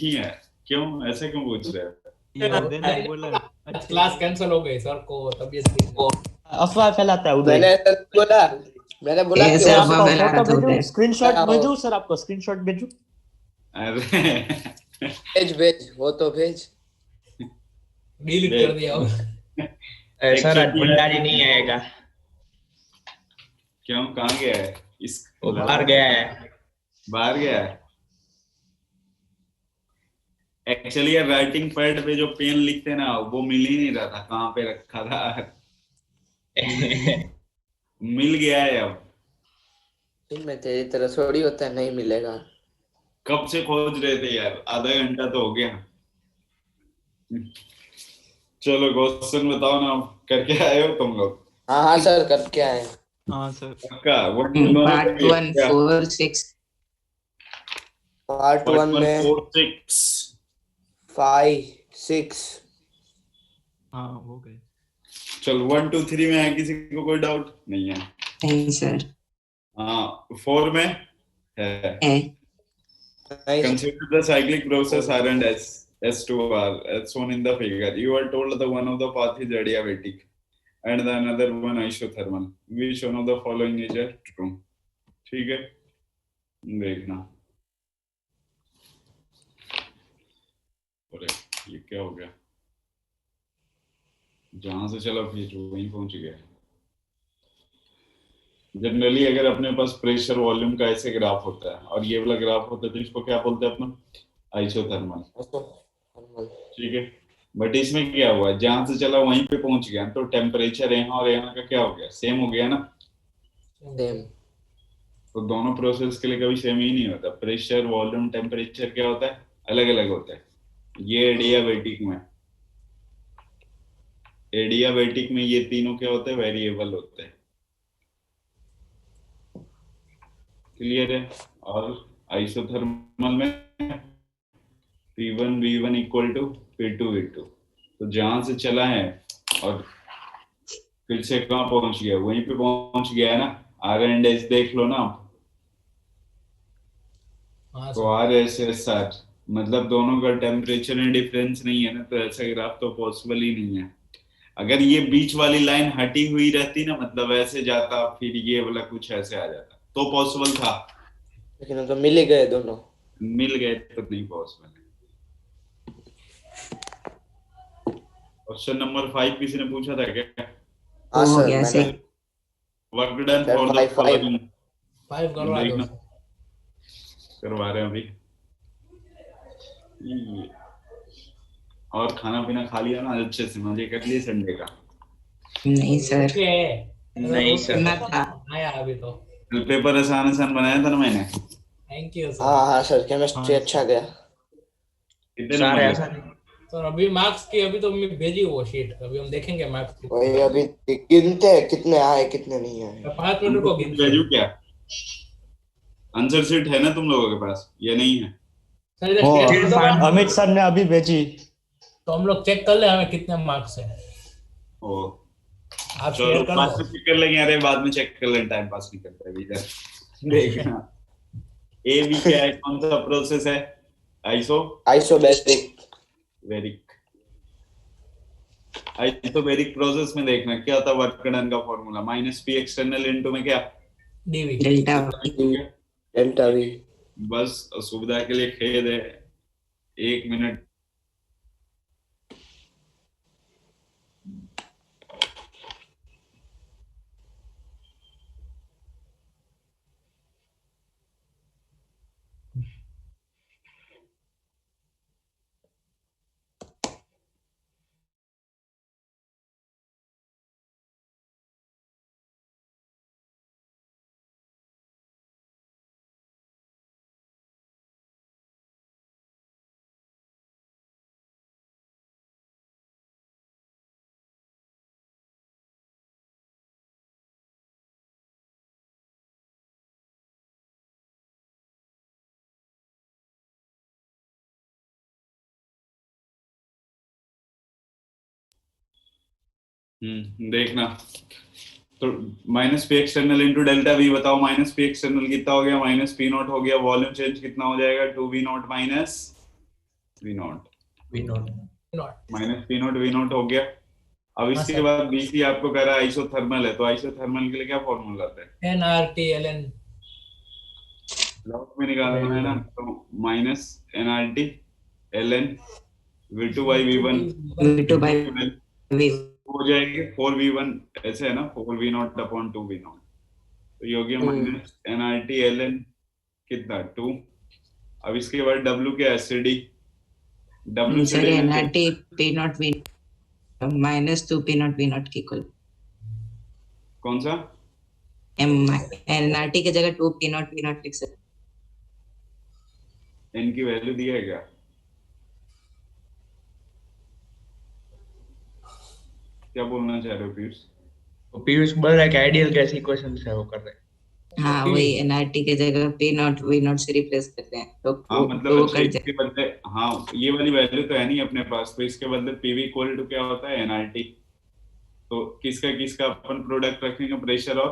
ही है। क्यों ऐसे क्यों पूछ रहे हो? ये उदय ने बोला अच्छे क्लास कैंसिल हो गई, सर को तबीयत ठीक नहीं। अफवाह फैलाता है उदय। मैंने सर बोला, मैंने बोला ऐसे कि सर अफवाह आपको फैला रहा फोटो था भेजूं, उदय। स्क्रीनशॉट आओ। भेजूं सर, आपको स्क्रीनशॉट भेजूं? अरे भेज भेज, वो तो भेज। डिलीट कर दिया हो। सर आज 130 भंडारी नहीं आएगा, क्यों? कहाँ गया है? इस वो बाहर गया है। बाहर गया है। एक्चुअली यार राइटिंग पैड पे जो पेन लिखते हैं ना, वो मिल ही नहीं रहा था, कहाँ पे रखा था। मिल गया है अब। मैं तेरी तरह थोड़ी होता है, नहीं मिलेगा। कब से खोज रहे थे यार, आधा घंटा तो हो गया। चलो क्वेश्चन बताओ ना, करके आए हो तुम लोग? हाँ हाँ सर, करके आए। हाँ सर। पक्का? पार्ट 1 4 6 पार्ट 1 में 4 6 5 6। हाँ हो गए। चलो 1 2 3 में है किसी को कोई डाउट? नहीं है। नहीं सर। हाँ 4 में है। Consider the cyclic process R and S to R as shown in the figure. You are told the one of the path is adiabatic and the another one isothermal. Which one of the following is true? ठीक है, देखना। अरे ये क्या हो गया? जहां से चला फिर वहीं पहुंच गया। जनरली अगर अपने पास प्रेशर वॉल्यूम का ऐसे ग्राफ होता है और ये वाला ग्राफ होता है तो इसको क्या बोलते हैं अपना? आइसोथर्मल। ठीक है, बट इसमें क्या हुआ, जहां से चला वहीं पे पहुंच गया, तो टेम्परेचर यहाँ और यहाँ का क्या हो गया? सेम हो गया ना। सेम। तो दोनों प्रोसेस के लिए कभी सेम ही नहीं होता। प्रेशर वॉल्यूम टेम्परेचर क्या होता है? अलग अलग होता है। ये एडियाबेटिक में ये तीनों क्या होते हैं? वेरिएबल होते हैं। क्लियर है? और आइसोथर्मल में P1 V1 equal to P2 V2। तो जहां से चला है और फिर से कहां पहुंच गया? वहीं पे पहुंच गया है ना। R एंड S देख लो ना आप। तो RSSR मतलब दोनों का टेम्परेचर में डिफरेंस नहीं है ना, तो ऐसा ग्राफ तो पॉसिबल ही नहीं है। अगर ये बीच वाली लाइन हटी हुई रहती ना, मतलब ऐसे जाता, फिर ये वाला कुछ ऐसे आ जाता, तो पॉसिबल था। लेकिन तो मिल ही गए दोनों। मिल गए तो नहीं पॉसिबल है। क्वेश्चन नंबर 5 किसी ने पूछा था क्या? हाँ हो सर, गया मैंने sir. Work done Sir, for the five, following. 5 करवा दो। करवा रहे हैं अभी। और खाना पीना खा लिया ना अच्छे से, मजे कर लिए संडे का? नहीं सर। नहीं सर। ना था। आया अभी तो। पेपर आसान आसान बनाया था ना मैंने। Thank you sir. हाँ हाँ सर, केमिस्ट्री हाँ। अच्छा गया। कितने सारे नंबर? आसान। सर अभी मार्क्स की अभी तो मैं भेजी वो शीट, अभी हम देखेंगे मार्क्स की। वही अभी गिनते हैं कितने आए कितने नहीं आए। 5 मिनट को गिनते भेजू हैं। क्या? आंसर शीट है ना तुम लोगों के पास या नहीं है? सर इधर वो शेयर कर दो आप। अमित सर ने अभी भेजी। तो हम लोग चेक कर ले हमें कितने मार्क्स है। ओ आप चलो शेयर कर बाद दो। में चेक कर लेंगे। अरे बाद में चेक कर लेंगे, टाइम पास नहीं करते अभी इधर। देखना ए बी क्या है, कौन सा प्रोसेस है? आइसोबैरिक। आइसोबैरिक प्रोसेस में देखना क्या था वर्क डन का फॉर्मूला? -P एक्सटर्नल इनटू में क्या? डीवी। डेल्टा। Delta we. बस सुविधा के लिए खेद है, 1 मिनट। देखना तो -P external into delta we. बताओ -P एक्सटर्नल कितना हो गया? -P नॉट हो गया। वॉल्यूम चेंज कितना हो जाएगा? 2V naught minus V naught V naught naught minus P naught V naught हो गया। अब इसके सर। बाद बीसी आपको कह रहा है आइसोथर्मल है, तो आइसोथर्मल के लिए क्या फॉर्मूला आता है? NRT/Ln लॉग में निकालना है ना, तो minus NRT LN V2 by V1 V2 by V हो जाएगी 4V1, ऐसे है ना 4V0 अपॉन 2V0, तो ये हो गया माइनस एनआरटी एलएन कितना 2। अब इसके बाद W क्या है? CD। W सर CD में NRT P not V minus 2 P not V not के इक्वल कौन सा? NRT की जगह 2 P नॉट V नॉट लिख सकते। n की वैल्यू दिया है क्या? क्या बोलना चाह रहे हो पीयूष? तो पीयूष बोल रहा है कि आइडियल गैस इक्वेशन से वो कर रहे हैं। हाँ वही NRT की जगह P नॉट V नॉट से रिप्लेस करते हैं तो हाँ वो मतलब तो अच्छा कर इसके बदले, हाँ ये वाली वैल्यू तो है नहीं अपने पास, तो इसके बदले पीवी इक्वल टू क्या होता है? एनआरटी। तो किसका किसका अपन प्रोडक्ट रखेंगे? प्रेशर और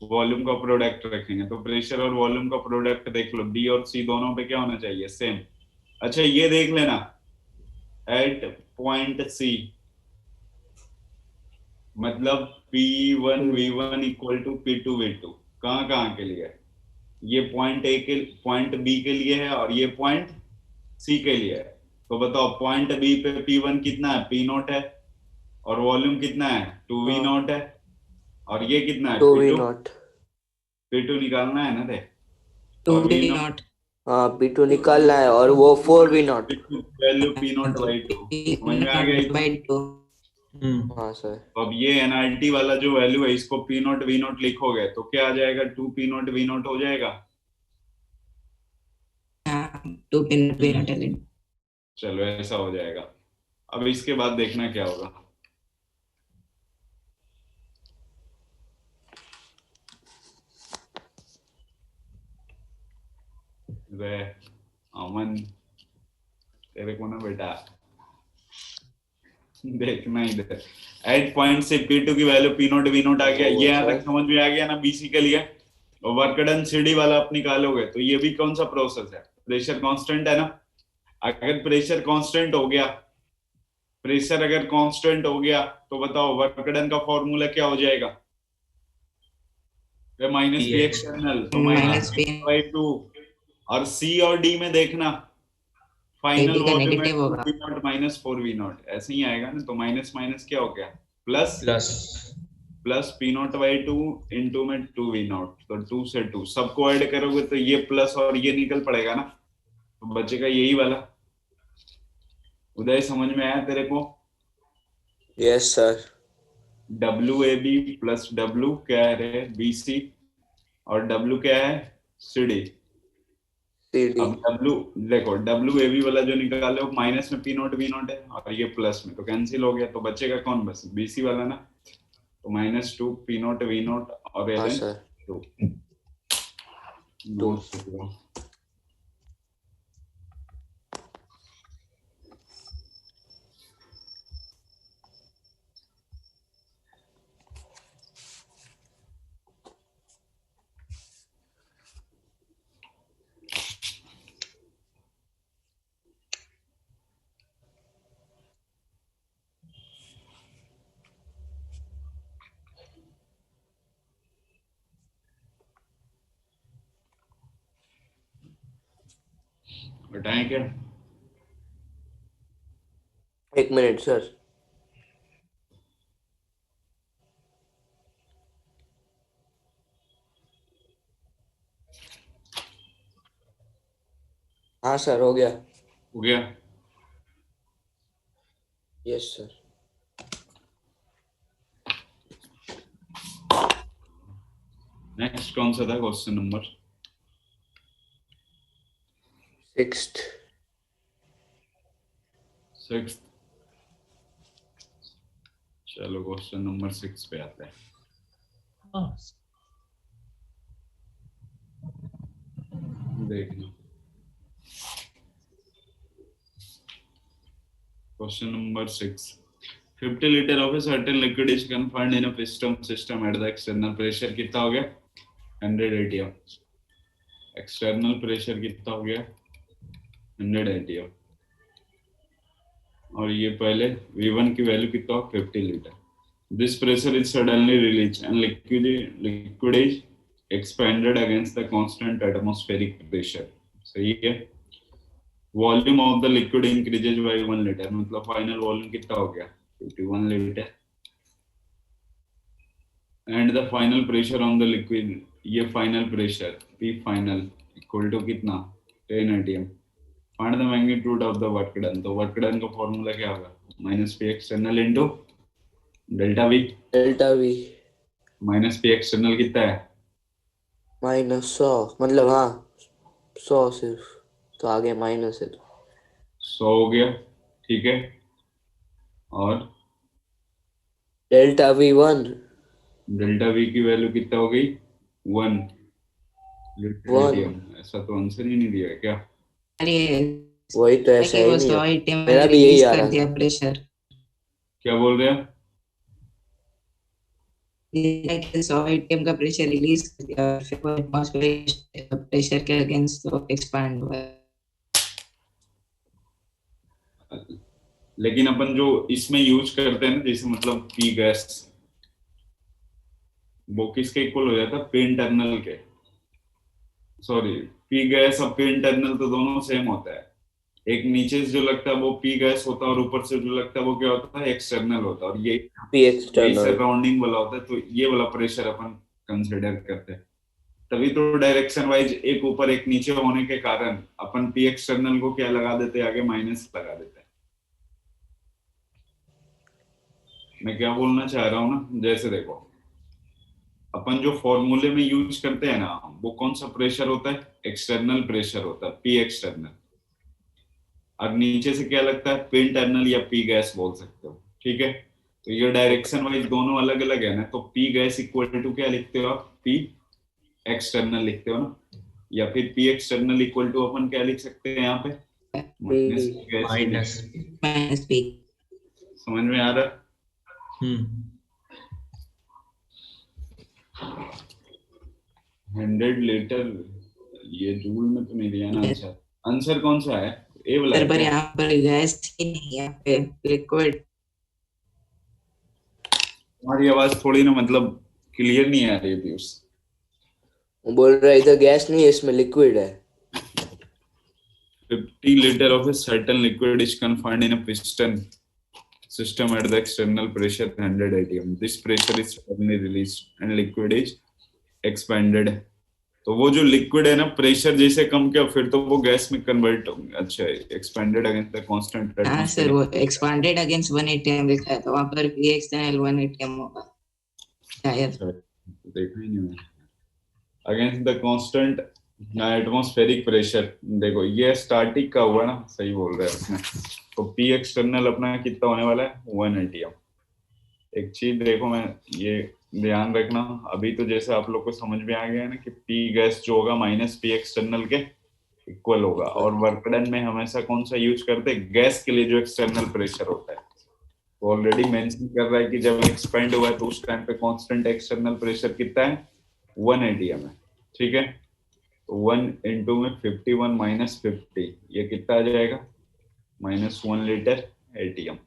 वॉल्यूम का प्रोडक्ट रखेंगे, तो प्रेशर और वॉल्यूम का प्रोडक्ट देख लो, बी और सी दोनों पे क्या होना चाहिए? सेम। अच्छा ये देख लेना एट पॉइंट सी, मतलब P1V1 इक्वल टू P2V2 कहाँ कहाँ के लिए? ये पॉइंट ए के, पॉइंट बी के लिए है और ये पॉइंट सी के लिए है। तो बताओ पॉइंट बी पे P1 कितना है? P नॉट है, और वॉल्यूम कितना है? 2V0 है, और ये कितना है? 2V0। P2 निकालना है ना दे, 2 और P V0 नॉट हाँ P2 निकालना है और वो 4V0। वैल्यू P0/2 समझ में आ गया? by 2 हाँ सर। तो अब ये एनआरटी वाला जो वैल्यू है इसको P0V0 लिखोगे तो क्या आ जाएगा? 2P0V0 हो जाएगा। 2 P not V not LN चलो ऐसा हो जाएगा। अब इसके बाद देखना क्या होगा। वे अमन तेरे को ना बेटा देखना इधर, एट पॉइंट से P2 की वैल्यू P0V0 आ गया, ये यहाँ तक समझ में आ गया ना BC के लिए। और वर्क डन CD वाला आप निकालोगे तो ये भी कौन सा प्रोसेस है? प्रेशर कांस्टेंट है ना। अगर प्रेशर कांस्टेंट हो गया, प्रेशर अगर कांस्टेंट हो गया तो बताओ वर्क डन का फॉर्मूला क्या हो जाएगा? माइनस पी एक्सटर्नल, तो माइनस बाई 2। और C और D में देखना फाइनल वॉल्यूम है 2V0 माइनस 4V0, ऐसे ही आएगा ना। तो माइनस माइनस क्या हो गया? प्लस प्लस P0/2 इंटू में 2V0, तो 2 से 2 सबको ऐड करोगे तो ये प्लस और ये निकल पड़ेगा ना, तो बचेगा यही वाला। उदय समझ में आया तेरे को? Yes sir. WAB plus W क्या है? BC, और W क्या है? CD। CD। अब W देखो, WAB वाला जो निकाले वो माइनस में P0V0 है और ये प्लस में, तो कैंसिल हो गया, तो बचेगा कौन? बस BC वाला ना। तो -2 P0V0 और हाँ LN सर। 2। बताएं क्या? 1 मिनट सर। हाँ सर हो गया। हो गया। Yes sir. नेक्स्ट कौन सा था क्वेश्चन नंबर? 6th। चलो क्वेश्चन नंबर 6 पे आते हैं। देखना question number 6। 50 litre of a certain liquid is confined in a piston system at the external pressure कितना हो गया? 100 atm। एक्सटर्नल प्रेशर कितना हो गया? 100 atm। और ये पहले V1 की वैल्यू कितना हो 50 litre. This pressure is suddenly released and liquid is expanded against the constant atmospheric pressure. सही है. Volume of the liquid increases by 1 liter. मतलब final volume कितना हो गया 51 liter. And the final pressure on the liquid, ये final pressure P final equal to कितना 10 atm. Find the magnitude of the work done. तो work done का formula क्या होगा minus P external into delta V. Delta V minus P external कितना है -100, मतलब हाँ 100 सिर्फ, तो आगे माइनस है तो 100 हो गया. ठीक है. और डेल्टा V1 डेल्टा V की वैल्यू कितना हो गई 1 1 ऐसा तो आंसर ही नहीं दिया है क्या. अरे वही तो ऐसा कि ही वो नहीं 100 है. ATM मेरा में भी यही रिलीज आ कर रहा दिया था. प्रेशर. क्या बोल रहे हैं. ये कि 100 ATM का प्रेशर रिलीज कर दिया और फिर वो एटमॉस्फेरिक प्रेशर के अगेंस्ट तो एक्सपैंड हुआ. लेकिन अपन जो इसमें यूज करते हैं ना जैसे मतलब P गैस वो किसके इक्वल हो जाता है P इंटरनल के. सॉरी P गैस और P इंटरनल तो दोनों सेम होता है. एक नीचे से जो लगता है वो P गैस होता है और ऊपर से जो लगता है वो क्या होता है एक्सटर्नल होता है. और ये P एक्सटर्नल सराउंडिंग वाला होता है. तो ये वाला प्रेशर अपन कंसिडर करते हैं. तभी तो डायरेक्शन वाइज एक ऊपर एक नीचे होने के कारण अपन P एक्सटर्नल को क्या लगा देते हैं आगे माइनस लगा देते हैं. मैं क्या बोलना चाह रहा हूँ ना जैसे देखो अपन जो फॉर्मूले में यूज करते हैं ना वो कौन सा प्रेशर होता है एक्सटर्नल प्रेशर होता है P एक्सटर्नल. और नीचे से क्या लगता है P इंटरनल या P गैस बोल सकते हो. ठीक है. तो ये डायरेक्शन वाइज दोनों अलग अलग है ना. तो P गैस इक्वल टू क्या लिखते हो आप P एक्सटर्नल लिखते हो ना. या फिर P एक्सटर्नल इक्वल टू अपन क्या लिख सकते हैं यहाँ पे माइनस. Minus P. समझ में आ रहा. 100 लीटर ये जूल में तो नहीं दिया ना आंसर. आंसर कौन सा है ए वाला सर है पर क्या? यहाँ पर गैस ही नहीं है, यहाँ पे लिक्विड. तुम्हारी आवाज थोड़ी ना मतलब क्लियर नहीं आ रही है पीयूष. वो बोल रहा है इधर गैस नहीं है इसमें लिक्विड है. 50 liter of a certain liquid is confined in a piston system at the external pressure 100 atm. This pressure is suddenly released and liquid is expanded. तो वो जो लिक्विड है ना प्रेशर जैसे कम किया फिर तो वो गैस में कन्वर्ट होंगे. अच्छा एक्सपेंडेड अगेंस्ट द कांस्टेंट हाँ सर वो एक्सपांडेड अगेंस्ट 1 ATM लिखा है तो वहाँ पर P एक्सटर्नल 1 ATM होगा शायद. देखा ही नहीं मैंने. Against the constant atmospheric pressure. देखो ये स्टैटिक का हुआ ना सही बोल रहे हैं उसमें. तो P एक्सटर्नल अपना कितना होने वाला है 1 ATM. एक चीज देखो मैं ये ध्यान रखना अभी तो जैसे आप लोग को समझ में आ गया है ना कि P गैस जो होगा माइनस P एक्सटर्नल के इक्वल होगा. और वर्क डन में हमेशा कौन सा यूज करते हैं गैस के लिए जो एक्सटर्नल प्रेशर होता है वो ऑलरेडी मेंशन कर रहा है कि जब एक्सपेंड हुआ है तो उस टाइम पे कांस्टेंट एक्सटर्नल प्रेशर कितना है 1 ATM है. ठीक है. 1 इंटू में 51 माइनस 50 ये कितना आ जाएगा -1 लीटर ATM.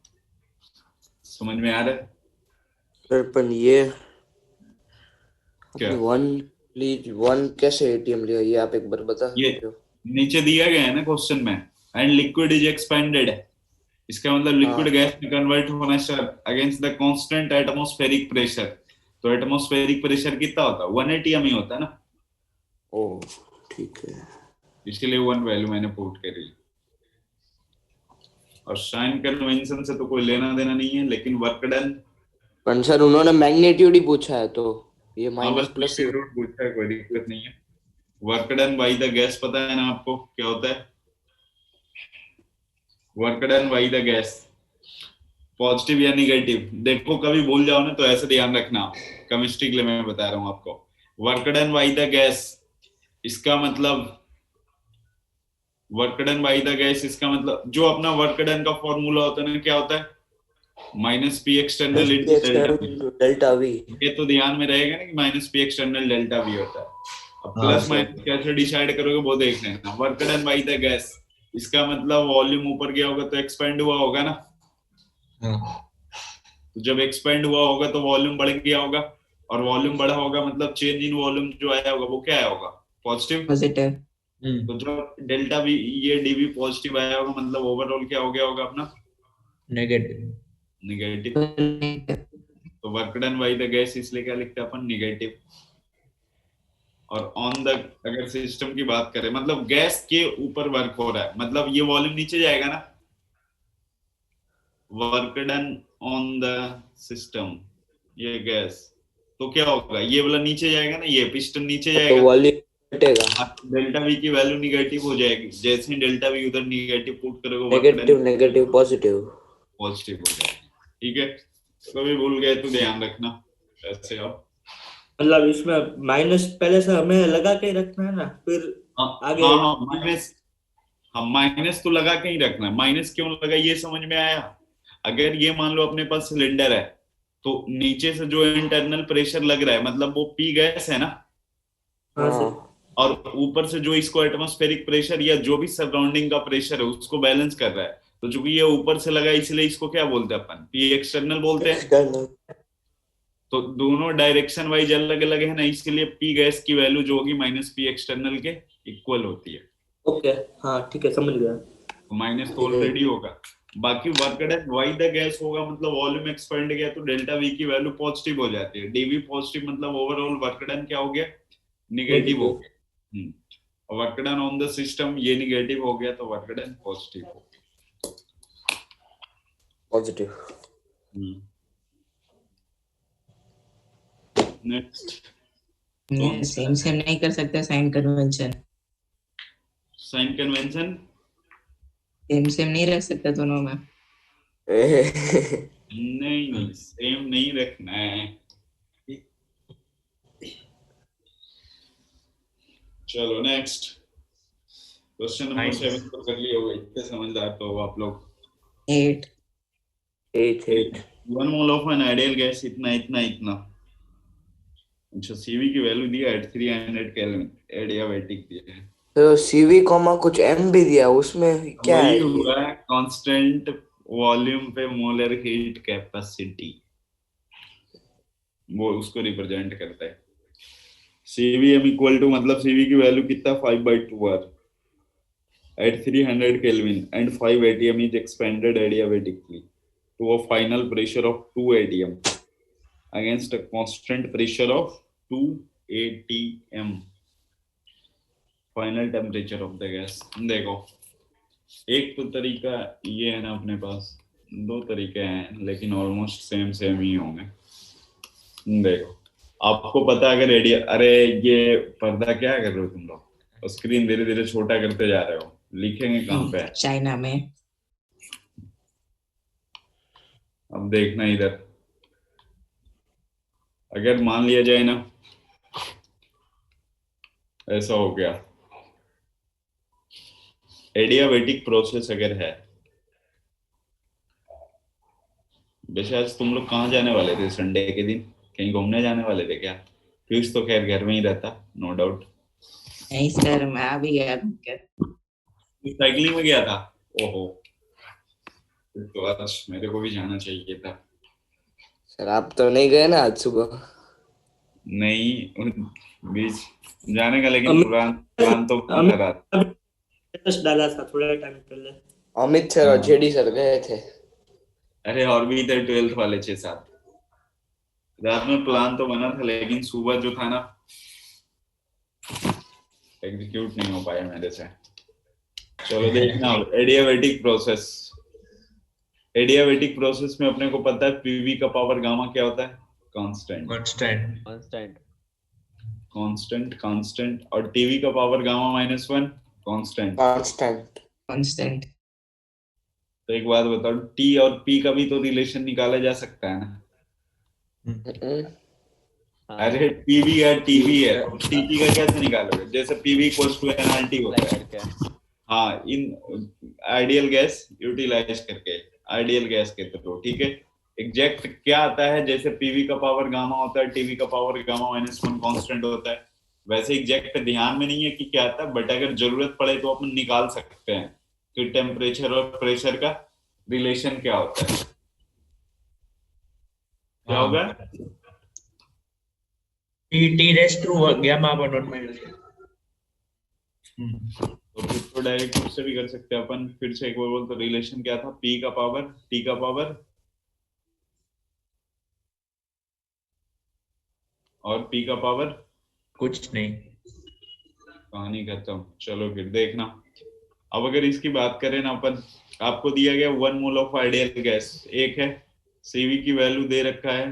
समझ में आ रहा है. सर पर ये क्या 1 कैसे ATM लिया ये आप एक बार बता ये सकते हो. नीचे दिया गया है ना क्वेश्चन में एंड लिक्विड इज एक्सपेंडेड. इसका मतलब लिक्विड गैस में कन्वर्ट होना start against the constant atmospheric pressure. तो एटमॉस्फेरिक प्रेशर कितना होता है 1 ATM ही होता है ना. ओ ठीक है. इसलिए 1 वैल्यू मैंने पुट करी. और साइन कन्वेंशन से तो कोई लेना देना नहीं है लेकिन वर्क डन पर सर उन्होंने मैग्नीट्यूड ही पूछा है तो ये बस माइनस प्लस ही रूट पूछा है कोई दिक्कत नहीं है. Work done by the gas पता है ना आपको क्या होता है. Work done by the gas positive या निगेटिव. देखो कभी भूल जाओ ना तो ऐसे ध्यान रखना. केमिस्ट्री के लिए मैं बता रहा हूँ आपको. Work done by the gas इसका मतलब work done by the gas इसका मतलब जो अपना वर्क डन का फॉर्मूला होता है ना क्या होता है minus P external delta V. ये तो ध्यान में रहेगा ना कि minus P external delta V होता है. अब प्लस माइनस कैसे डिसाइड करोगे वो देख लेना. Work done by the gas इसका मतलब वॉल्यूम ऊपर गया होगा तो एक्सपेंड हुआ होगा ना. हाँ तो जब एक्सपेंड हुआ होगा तो वॉल्यूम बढ़ गया होगा, और वॉल्यूम बढ़ा होगा मतलब चेंज इन वॉल्यूम जो आया होगा वो क्या आया होगा, पॉजिटिव। पॉजिटिव। तो जब डेल्टा वी ये डीवी पॉजिटिव आया होगा मतलब ओवरऑल क्या हो गया होगा अपना, नेगेटिव। नेगेटिव। तो work done by the gas इसलिए क्या लिखते हैं अपन, नेगेटिव। और ऑन द, अगर सिस्टम की बात करें मतलब गैस के ऊपर वर्क हो रहा है, मतलब ये वॉल्यूम नीचे जाएगा ना, work done on the system, ये गैस, तो क्या होगा, ये वाला नीचे जाएगा ना, ये पिस्टन नीचे तो जाएगा, वॉल्यूम घटेगा, डेल्टा वी की वैल्यू निगेटिव हो जाएगी। जैसे ही डेल्टा वी उधर निगेटिव पुट करोगे work negative done negative positive. Positive हो जाएगी। ठीक है, कभी भूल गए तो ध्यान रखना ऐसे आप। मतलब इसमें माइनस पहले से हमें लगा के ही रखना है ना, फिर आगे। हाँ माइनस, हाँ माइनस तो लगा के ही रखना है। माइनस क्यों लगा ये समझ में आया। अगर ये मान लो अपने पास सिलेंडर है तो नीचे से जो इंटरनल प्रेशर लग रहा है मतलब वो पी गैस है ना, हाँ हाँ सर। और ऊपर से जो इसको एटमॉस्फेरिक प्रेशर या जो भी सराउंडिंग का प्रेशर है उसको बैलेंस कर रहा है। तो चूंकि ये ऊपर से लगा इसलिए इसको क्या बोलते हैं अपन, पी एक्सटर्नल बोलते हैं। एक्सटर्नल। तो दोनों डायरेक्शन वाइज अलग अलग है ना, इसलिए पी गैस की वैल्यू जो होगी माइनस पी एक्सटर्नल के इक्वल होती है। ओके हाँ ठीक है, समझ गया। तो माइनस तो ऑलरेडी होगा। बाकी work done by the gas होगा मतलब वॉल्यूम एक्सपेंड गया तो डेल्टा वी की वैल्यू पॉजिटिव हो जाती है। डीवी पॉजिटिव मतलब ओवरऑल वर्क डन क्या हो गया, निगेटिव हो गया। Work done on the system ये निगेटिव हो गया तो वर्क डन पॉजिटिव हो गया। पॉजिटिव। नेक्स्ट सेम सेम नहीं कर सकते sign convention. Sign convention same same नहीं रख सकता दोनों में। नहीं सेम नहीं रखना है। चलो नेक्स्ट क्वेश्चन नंबर 7 तो कर लिया होगा, इतने समझदार तो हो आप लोग। 8 8 1 mole of an ideal gas इतना इतना इतना। अच्छा सीवी की वैल्यू दिया है 300 केल्विन, एडियाबैटिक दिया है। तो सीवी कॉमा कुछ एम भी दिया, उसमें क्या है वही ये? हुआ है कांस्टेंट वॉल्यूम पे मोलर हीट कैपेसिटी, वो उसको रिप्रेजेंट करता है। CVM इक्वल टू मतलब सीवी की वैल्यू कितना 5/2 are at 300 Kelvin and 5 atm is expanded adiabatically to a final pressure of 2 atm against a constant pressure of 2 atm, final temperature of the gas। देखो एक तो तरीका ये है ना अपने पास, दो तरीके हैं लेकिन ऑलमोस्ट सेम सेम ही होंगे। देखो आपको पता है अगर एडिया, अरे ये पर्दा क्या कर रहे हो तुम लोग, स्क्रीन धीरे धीरे छोटा करते जा रहे हो, लिखेंगे कहाँ पे है? चाइना में। अब देखना इधर, अगर मान लिया जाए ना ऐसा हो गया, एडियाबैटिक प्रोसेस अगर है, वैसे आज तुम लोग कहाँ जाने वाले थे संडे के दिन, कहीं घूमने जाने वाले थे क्या? पीयूष तो खैर घर में ही रहता नो डाउट। नहीं सर मैं अभी गया साइकिलिंग में गया था, ओहो तो आज मेरे को भी जाना चाहिए था। सर आप तो नहीं गए ना आज सुबह? नहीं बीच जाने का, लेकिन प्लान तो बना रहा था। स्टेटस डाला था थोड़ा टाइम पहले। अमित सर और जेडी सर गए थे। अरे और भी इधर 12th वाले 6-7 रात में प्लान तो बना था, लेकिन सुबह जो था ना एग्जीक्यूट नहीं हो पाया मेरे से। चलो देखना एडियाबैटिक प्रोसेस। एडियाबैटिक प्रोसेस में अपने को पता है पीवी का पावर गामा क्या होता है, कांस्टेंट कांस्टेंट, और टीवी का पावर गामा -1 कांस्टेंट। कांस्टेंट। तो एक बात बताओ, टी और पी का भी तो रिलेशन निकाला जा सकता है ना? अरे पीवी है टीवी है, टीटी का कैसे निकालोगे? जैसे पीवी इक्वल्स टू एनआरटी होता है। हाँ इन आइडियल गैस यूटिलाइज करके, आइडियल गैस के थ्रू, ठीक है। एग्जैक्ट क्या आता है, जैसे पीवी का पावर गामा होता है, टीवी का पावर गामा -1 कांस्टेंट होता है, वैसे एग्जैक्ट ध्यान में नहीं है कि क्या आता है, बट अगर जरूरत पड़े तो अपन निकाल सकते हैं कि टेम्परेचर और प्रेशर का रिलेशन क्या होता है। क्या होगा? T raise to gamma upon naught minus. तो फिर तो डायरेक्ट उससे भी कर सकते हैं अपन। फिर से एक बार बोल, तो रिलेशन क्या था? पी का पावर टी का पावर और पी का पावर कुछ नहीं। कहानी खत्म। चलो फिर देखना। अब अगर इसकी बात करें ना अपन, आपको दिया गया 1 मोल ऑफ आइडियल गैस एक है, सीवी की वैल्यू दे रखा है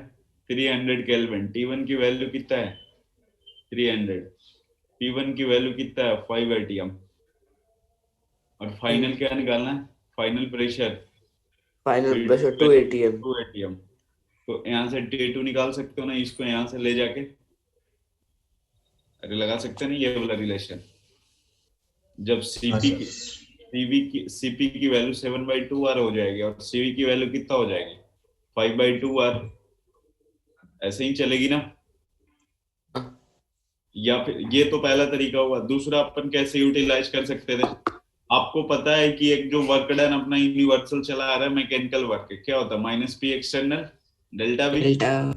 300 केल्विन, टी1 की वैल्यू कितना है 300, पी1 की वैल्यू कितना है 5 एटीएम, और फाइनल क्या निकालना है? Final pressure final pressure 2 ATM. 2 ATM. तो यहाँ से T2 निकाल सकते हो ना, इसको यहाँ से ले जाके, अरे लगा सकते हैं ना ये वाला रिलेशन। जब सीपी की वैल्यू 7/2 आर हो जाएगी और सीवी की वैल्यू कितना हो जाएगी 5/2 आर, ऐसे ही चलेगी ना? या फिर ये तो पहला तरीका हुआ। दूसरा अपन कैसे यूटिलाइज कर सकते थे? आपको पता है कि एक जो वर्क डन अपना यूनिवर्सल चला आ रहा है मैकेनिकल वर्क, क्या होता है? Minus P external delta we. Delta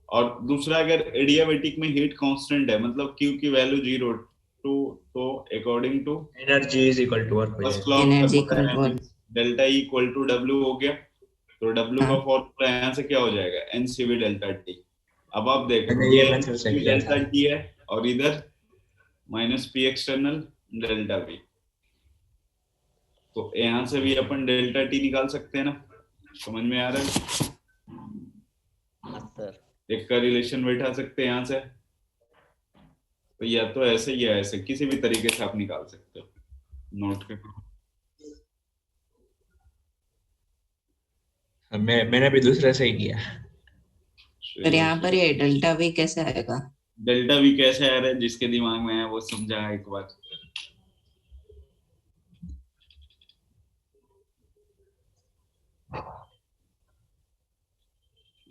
और दूसरा, अगर एडियाबेटिक में हीट कांस्टेंट है, मतलब क्यू की वैल्यू 0 तो according to energy is equal to work first हो law energy equal to delta E equal to W हो गया। तो डब्ल्यू का हाँ। फॉर्मूला यहाँ से क्या हो जाएगा? NCV delta T. अब आप देखो मैंने ये ये मेथड से किया डेल्टा था। टी है और इधर minus P external delta V. तो यहाँ से भी अपन डेल्टा टी निकाल सकते हैं ना? समझ में आ रहा है? सर एक का रिलेशन बैठा सकते हैं यहाँ से। तो या तो ऐसे या ऐसे, किसी भी तरीके से आप निकाल सकते हो। नोट करके मैंने भी दूसरे से ही किया। पर यहाँ पर ये डेल्टा वी कैसे आएगा? डेल्टा वी कैसे आ रहा है? जिसके दिमाग में है वो समझा एक बार।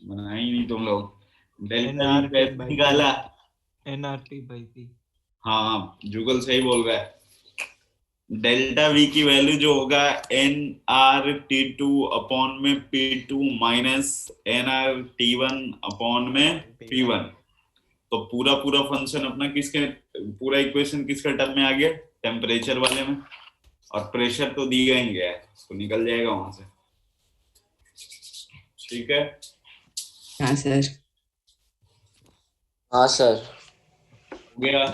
बनाया ही नहीं तुम लोग। डेल्टा वी NRT कैसे by निकाला? NRT/P। हाँ, जुगल सही बोल रहा है। डेल्टा वी की वैल्यू जो होगा nRT2 अपॉन में P2 माइनस nRT1 अपॉन में P1। तो पूरा पूरा फंक्शन अपना किसके, पूरा इक्वेशन किसका टर्म में आ गया? टेम्परेचर वाले में। और प्रेशर तो दिया ही गया है, तो निकल जाएगा वहां से। ठीक है? हाँ सर। हाँ सर। हो गया?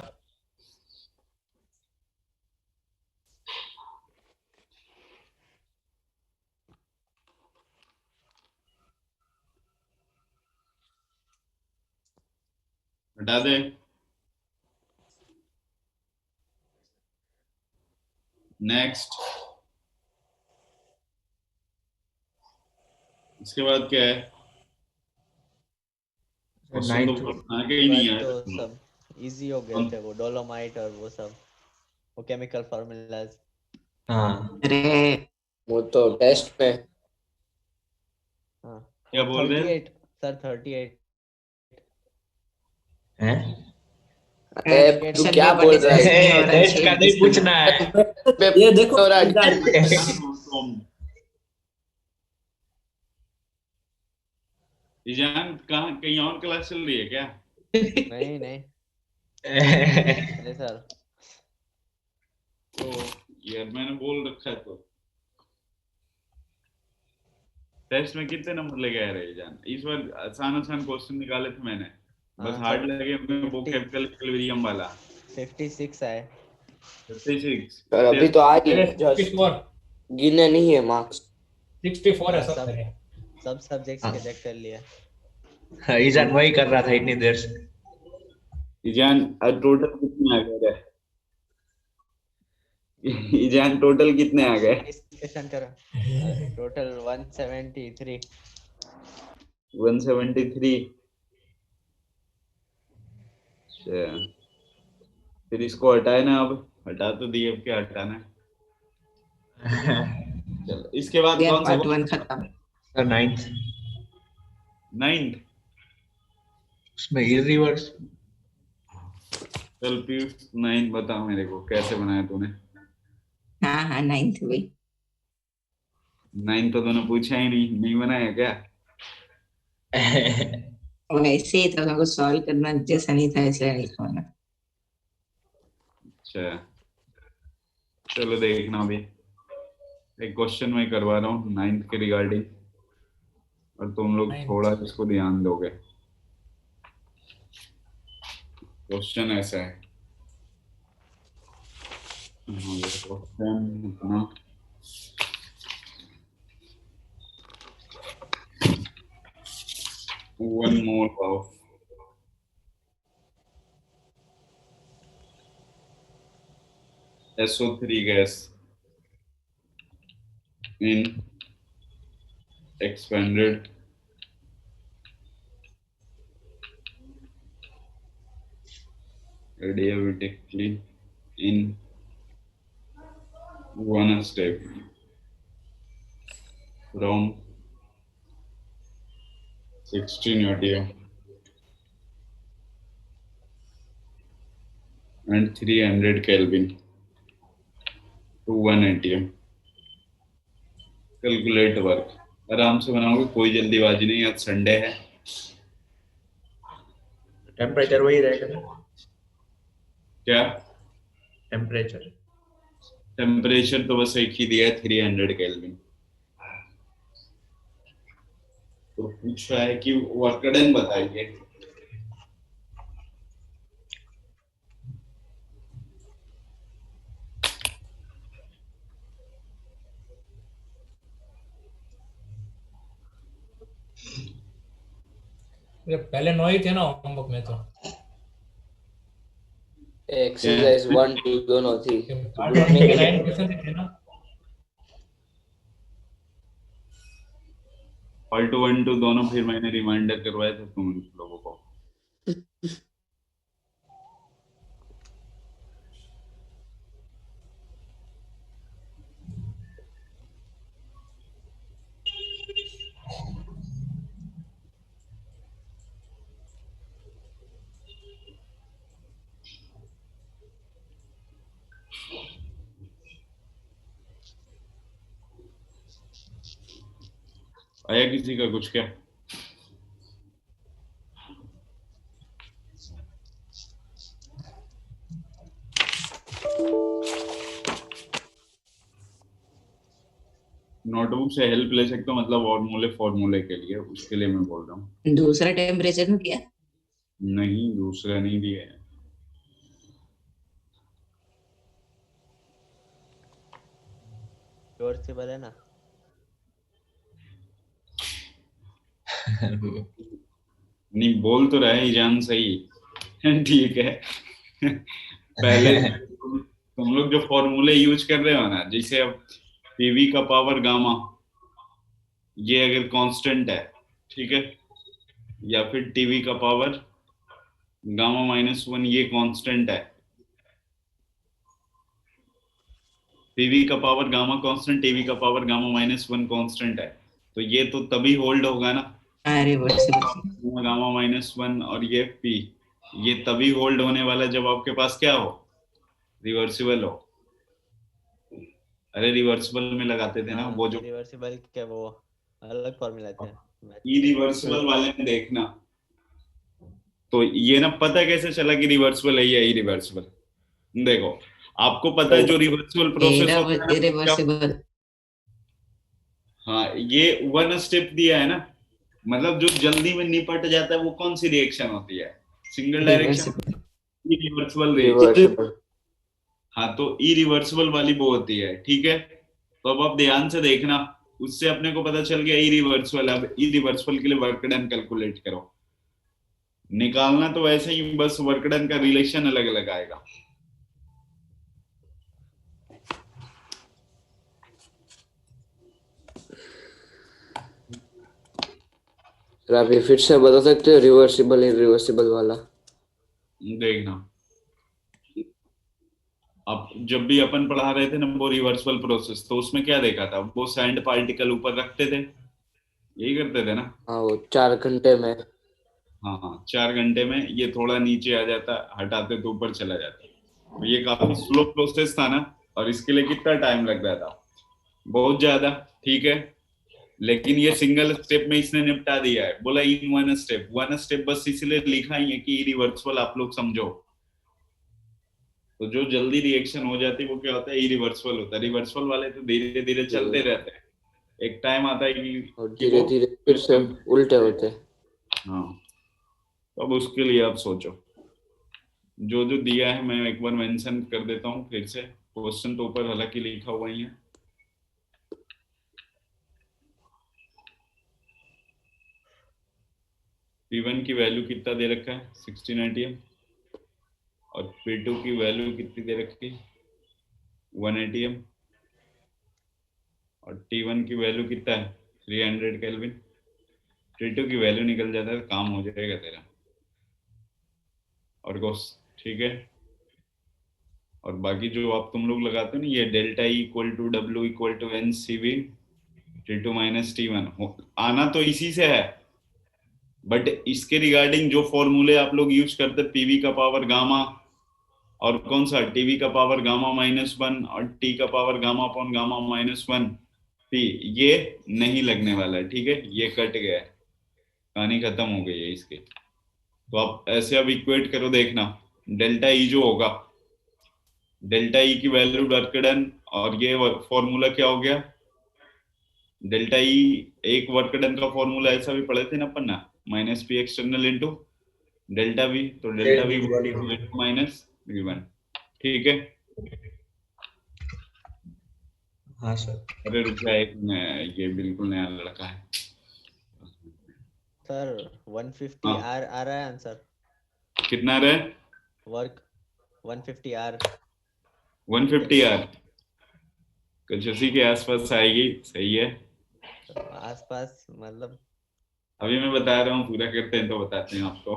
हटा दे। नेक्स्ट। इसके बाद क्या है? क्वेश्चन तो आगे ही नहीं बाद आया। तो सब इजी हो गए थे, वो डोलोमाइट और वो सब, वो केमिकल फार्मूलाज। हाँ अरे वो तो टेस्ट में। हाँ क्या बोल रहे हैं? 38 सर 38 हैं? अरे तू क्या बोल रहा है? टेस्ट का नहीं पूछना है। ये देखो हो रहा है। ईजान कहाँ, कहीं और क्लास चल रही है क्या? नहीं नहीं नहीं सर। तो यार मैंने बोल रखा है। तो टेस्ट में कितने नंबर लेके आए रहे ईजान? इस बार आसान आसान क्वेश्चन निकाले थे मैंने, बस हाँ, हार्ड सर। लगे हमें वो कैपिटल इक्विलिब्रियम वाला। 56 आए। 56। सर अभी तो आ गए जस्ट 64 गिने नहीं है मार्क्स। 64 है हाँ, सब मेरे। सब सब्जेक्ट्स के चेक कर लिया। ईजान वही कर रहा था इतनी देर से। ईजान टोटल कितने आ गए? ईजान टोटल कितने आ गए? डिस्कशन करो। टोटल 173। 173। अच्छा, फिर इसको हटाए ना? अब हटा तो दिए, अब क्या हटाना है? चलो इसके बाद ये कौन सा पार्ट 1 खत्म। Sir 9th 9th। उसमें इरिवर्स। चल पीयूष 9th बता मेरे को, कैसे बनाया तूने? हाँ हाँ 9th भी। 9th तो तूने पूछा ही नहीं, नहीं बनाया क्या? वैसे ही था, हमको सॉल्व करना जैसा नहीं था इसलिए नहीं लिखा मैंने। अच्छा चलो देखना अभी एक क्वेश्चन मैं करवा रहा हूँ 9th के रिगार्डिंग, और तुम लोग 9th। थोड़ा इसको ध्यान दोगे। क्वेश्चन ऐसा है, क्वेश्चन अपना one mole of SO3 gas in expanded adiabatically in one step from 16 atm and 300 Kelvin to 1 atm. Calculate work. आराम से बनाओगे, कोई जल्दीबाजी नहीं, आज संडे है। टेम्परेचर वही रहेगा ना? क्या टेम्परेचर टेम्परेचर तो बस एक ही दिया है 300 केल्विन। तो पूछ रहा है कि वर्क डन बताइए। ये पहले 9 ही थे ना होमवर्क में तो। एक्सरसाइज 1 2 दोनों थी। पार्ट 1 के 9 क्वेश्चन थे ना। पार्ट 1 2 दोनों फिर मैंने रिमाइंडर करवाए थे तुम लोगों को। आया किसी का कुछ क्या? नोटबुक से हेल्प ले सकते हो, मतलब फॉर्मूले के लिए, उसके लिए मैं बोल रहा हूँ। दूसरा टेम्परेचर में दिया नहीं, दूसरा नहीं दिया है। रिवर्सिबल है ना? नहीं, बोल तो रहे ही जान सही। ठीक है। पहले तुम लोग जो फॉर्मूले यूज कर रहे हो ना, जैसे अब पीवी का पावर गामा, ये अगर कांस्टेंट है, ठीक है, या फिर टीवी का पावर गामा -1 ये कांस्टेंट है। पीवी का पावर गामा कांस्टेंट, टीवी का पावर गामा -1 कांस्टेंट है, तो ये तो तभी होल्ड होगा ना। रिवर्सिबल गामा -1 और ये पी, ये तभी होल्ड होने वाला जब आपके पास क्या हो, रिवर्सिबल हो। अरे रिवर्सिबल में लगाते थे ना वो जो रिवर्सिबल के वो अलग फॉर्मूला थे। इरिवर्सिबल वाले में देखना, तो ये ना पता कैसे चला कि रिवर्सिबल है या इरिवर्सिबल। देखो, आपको पता है जो रिवर्सिबल प्रोसेस होता है इरिवर्सिबल। हाँ, ये 1 स्टेप दिया है ना, मतलब जो जल्दी में निपट जाता है वो कौन सी रिएक्शन होती है? Single direction, irreversible reaction. हाँ, तो इरिवर्सिबल वाली वो होती है, ठीक है। तो अब आप ध्यान से देखना, उससे अपने को पता चल गया इरिवर्सिबल। अब इरिवर्सिबल के लिए वर्क डन कैलकुलेट करो। निकालना तो वैसे ही, बस वर्क डन का रिलेशन अलग अलग आएगा। आप ये फिर से बता सकते हो रिवर्सिबल इरिवर्सिबल वाला? देखना, अब जब भी अपन पढ़ा रहे थे ना वो रिवर्सिबल प्रोसेस, तो उसमें क्या देखा था, वो सैंड पार्टिकल ऊपर रखते थे, यही करते थे ना। हाँ, वो 4 घंटे में। हाँ हाँ, 4 घंटे में ये थोड़ा नीचे आ जाता, हटाते तो ऊपर चला जाता। तो ये काफी स्लो प्रोसेस था ना, और इसके लिए कितना टाइम लग रहा था, बहुत ज्यादा, ठीक है। लेकिन ये सिंगल स्टेप में इसने निपटा दिया है, बोला इन वन स्टेप बस इसलिए लिखा ही है कि इरिवर्सिबल आप लोग समझो। तो जो जल्दी रिएक्शन हो जाती है वो क्या होता है, इरिवर्सिबल होता है। रिवर्सिबल वाले तो धीरे धीरे चलते रहते हैं, एक टाइम आता है कि और धीरे धीरे फिर से उल्टे होते हैं। हाँ, तो अब उसके लिए आप सोचो, जो जो दिया है मैं एक बार मेंशन कर देता हूँ फिर से। क्वेश्चन तो ऊपर हालांकि लिखा हुआ ही है। P1 की वैल्यू कितना दे रखा है 16 ATM, और P2 की वैल्यू कितनी दे रखी है 1 ATM, और T1 की वैल्यू कितना है 300 केल्विन। T2 की वैल्यू निकल जाता है तो काम हो जाएगा तेरा। और ठीक है, और बाकी जो आप तुम लोग लगाते हो ना, ये delta E equal to W equal to NCV T2 माइनस T1 आना तो इसी से है, बट इसके रिगार्डिंग जो फॉर्मूले आप लोग यूज करते हैं, PV का पावर गामा और कौन सा TV का पावर गामा -1 और T का power gamma upon gamma -1 P, ये नहीं लगने वाला है। ठीक है, ये कट गया है, कहानी खत्म हो गई है इसकी। तो आप ऐसे अब इक्वेट करो, देखना डेल्टा E जो होगा, डेल्टा E की वैल्यू वर्क डन, और ये फॉर्मूला क्या हो गया डेल्टा E, एक वर्क डन का फॉर्मूला ऐसा भी पढ़े थे ना अपन ना, -P external into delta V, तो डेल्टा V माइनस V1। ठीक है, हाँ सर। अरे रुक जा एक, ये बिल्कुल नया लड़का है सर 150 हाँ। आर आ रहा है आंसर। कितना रहे वर्क 150 आर 150 R, कुछ उसी के आसपास आएगी। सही है, आसपास मतलब अभी मैं बता रहा हूँ, पूरा करते हैं तो बताते हैं आपको।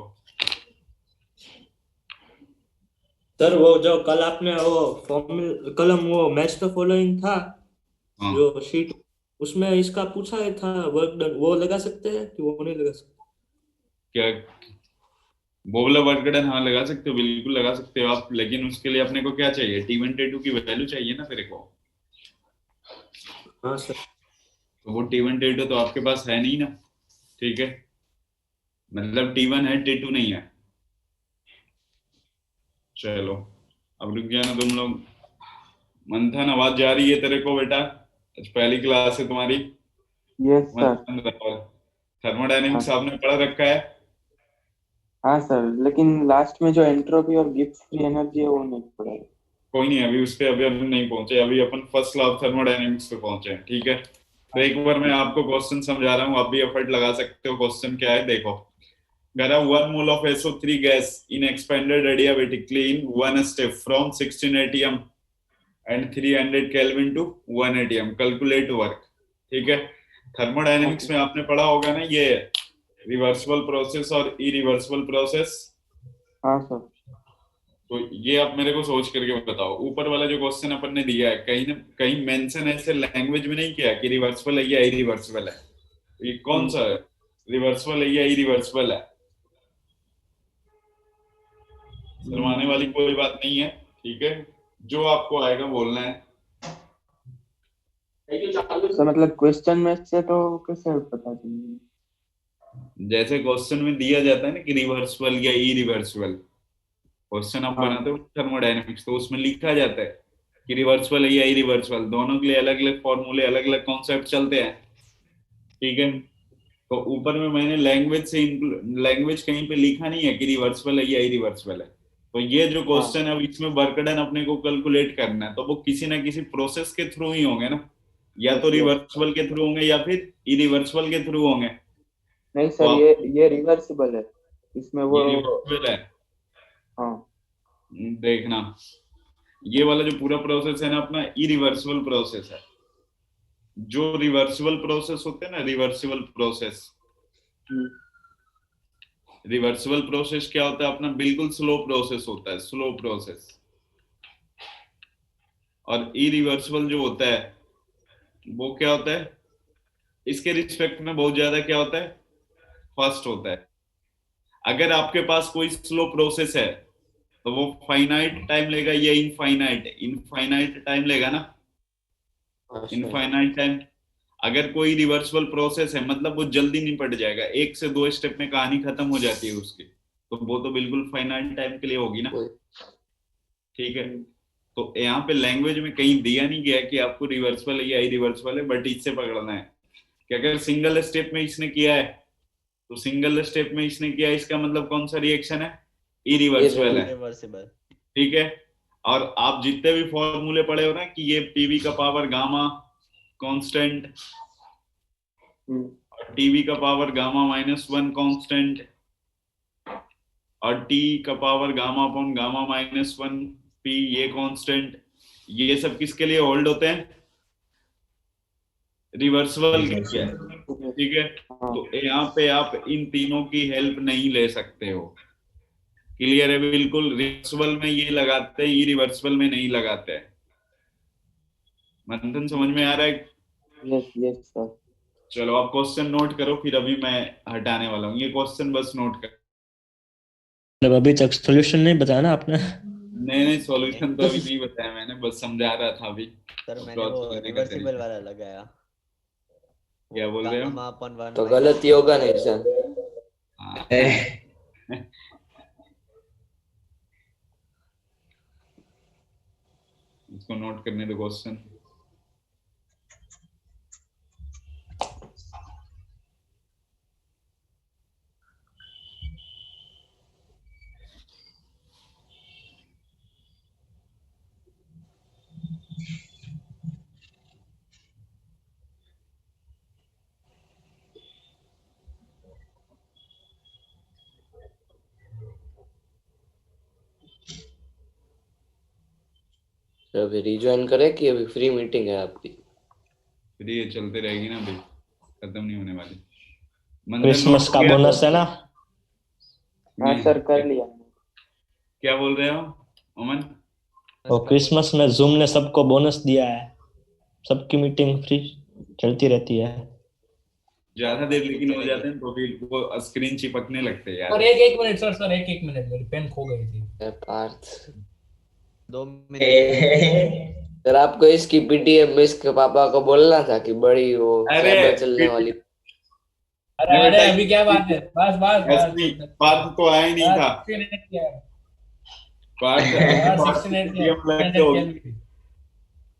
सर वो जो कल आपने वो कलम वो मैच द फॉलोइंग था, हाँ, जो शीट, उसमें इसका पूछा है था वर्क डन, वो लगा सकते हैं कि वो नहीं लगा सकते? क्या वो वाला वर्क डन? हाँ लगा सकते हो, बिल्कुल लगा सकते हो आप, लेकिन उसके लिए अपने को क्या चाहिए, T1 T2 की वैल्यू चाहिए ना तेरे को। हाँ सर। तो वो T1 T2 तो आपके पास है नहीं ना, ठीक है, मतलब T1 है T2 नहीं है। चलो अब रुक जाना तुम लोग। मंथन आवाज जा रही है तेरे को बेटा? आज पहली क्लास है तुम्हारी। Yes sir. थर्मोडायनेमिक्स आपने पढ़ रखा है? हाँ सर, लेकिन लास्ट में जो एंट्रोपी और गिब्स फ्री एनर्जी है वो नहीं पढ़ा है। कोई नहीं, अभी उस पे अभी अपन नहीं पहुंचे, अभी अपन फर्स्ट लॉ ऑफ थर्मोडायनेमिक्स पे पहुंचे हैं। ठीक है, तो एक बार मैं आपको क्वेश्चन समझा रहा हूँ, आप भी एफर्ट लगा सकते हो। क्वेश्चन क्या है देखो, Got a 1 mole of SO3 gas in expanded adiabatically in one step from 16 atm and 300 Kelvin to 1 atm. Calculate work. ठीक है, थर्मोडायनेमिक्स में आपने पढ़ा होगा ना ये रिवर्सिबल प्रोसेस और इरिवर्सिबल प्रोसेस। हाँ सर। तो ये आप मेरे को सोच करके बताओ, ऊपर वाला जो क्वेश्चन अपन ने दिया है कहीं ना कहीं मेंशन ऐसे लैंग्वेज में नहीं किया कि रिवर्सिबल है या इरिवर्सिबल है, तो ये कौन सा है, रिवर्सिबल है या इरिवर्सिबल है? शर्माने वाली कोई बात नहीं है, ठीक है, जो आपको आएगा बोलना है। तो मतलब क्वेश्चन में से तो कैसे पता चलेगा? जैसे क्वेश्चन में दिया जाता है ना कि रिवर्सिबल या इरिवर्सिबल, क्वेश्चन आप बनाते हो थर्मोडायनेमिक्स, तो उसमें लिखा जाता है कि रिवर्सिबल है या इरिवर्सिबल, दोनों के लिए अलग अलग फॉर्मूले, अलग अलग कॉन्सेप्ट चलते हैं। ठीक है, तो ऊपर में मैंने लैंग्वेज कहीं पे लिखा नहीं है कि रिवर्सिबल है या इरिवर्सिबल है। तो ये जो क्वेश्चन है, अब इसमें वर्क डन अपने को कैलकुलेट करना है, तो वो किसी ना किसी प्रोसेस के थ्रू ही होंगे ना, या तो रिवर्सिबल के थ्रू होंगे या फिर इरिवर्सिबल के थ्रू होंगे। नहीं सर, तो ये रिवर्सिबल है, इसमें वो रिवर्सिबल है। हाँ देखना, ये वाला जो पूरा प्रोसेस है ना अपना, इरिवर्सिबल प्रोसेस है। जो रिवर्सिबल प्रोसेस होते हैं ना, रिवर्सिबल प्रोसेस क्या होता है अपना, बिल्कुल स्लो प्रोसेस होता है, स्लो प्रोसेस। और इरिवर्सिबल जो होता है वो क्या होता है, इसके रिस्पेक्ट में बहुत ज्यादा क्या होता है, फास्ट होता है। अगर आपके पास कोई स्लो प्रोसेस है तो वो फाइनाइट टाइम लेगा या इनफाइनाइट टाइम लेगा ना, इनफाइनाइट टाइम। अगर कोई रिवर्सिबल प्रोसेस है मतलब वो जल्दी निपट जाएगा, 1 से 2 स्टेप में कहानी खत्म हो जाती है उसकी, तो वो तो बिल्कुल फाइनाइट टाइम के लिए होगी ना। ठीक है, तो यहाँ पे लैंग्वेज में कहीं दिया नहीं गया कि आपको रिवर्सिबल है या इरिवर्सिबल है, बट इससे पकड़ना है कि अगर सिंगल स्टेप में इसने किया है तो सिंगल स्टेप में इसने किया है, इसका मतलब कौन सा रिएक्शन है, इरिवर्सिबल है। रिवर्सिबल। ठीक है, और आप जितने भी फॉर्मूले पढ़े हो ना कि ये पीवी का पावर गामा कांस्टेंट और टीवी का पावर गामा -1 कांस्टेंट और टी का power gamma upon gamma -1 P ये कांस्टेंट, ये सब किसके लिए होल्ड होते हैं, रिवर्सिबल के लिए। ठीक है, तो यहाँ पे आप इन तीनों की हेल्प नहीं ले सकते हो। क्लियर है बिल्कुल, रिवर्सिबल में ये लगाते हैं, इरिवर्सिबल में नहीं लगाते हैं। मंथन समझ में आ रहा है? Yes yes sir. चलो आप क्वेश्चन नोट करो, फिर अभी मैं हटाने वाला हूँ ये क्वेश्चन, बस नोट कर। मतलब अभी तक सॉल्यूशन नहीं बताया ना आपने? नहीं सॉल्यूशन तो अभी नहीं बताया मैंने, बस समझा रहा था अभी। सर मैंने वो रिवर्सिबल वाला लगाया। क्या बोल रहे हो? गामा अपन 1 तो गलत ही होगा नहीं सर। इसको नोट करने दो क्वेश्चन। तो अभी रिज्वाइन करें कि अभी फ्री मीटिंग है आपकी? फ्री ये चलते रहेगी ना अभी, खत्म नहीं होने वाली। क्रिसमस का बोनस है ना? हाँ सर कर लिया। क्या बोल रहे हो अमन? और क्रिसमस में जूम ने सबको बोनस दिया है, सबकी मीटिंग फ्री चलती रहती है। ज्यादा देर लेकिन हो जाते हैं तो फिर वो स्क्रीन चिपकने लगते हैं यार। सर एक मिनट सर, एक मिनट, मेरी पेन खो गई थी। पार्थ 2 मिनट। सर आपको इसकी पीटीएम मिस के पापा को बोलना था कि बड़ी वो साइबर चलने वाली। अरे अभी क्या बात है, बस पार्थ तो आया ही नहीं था।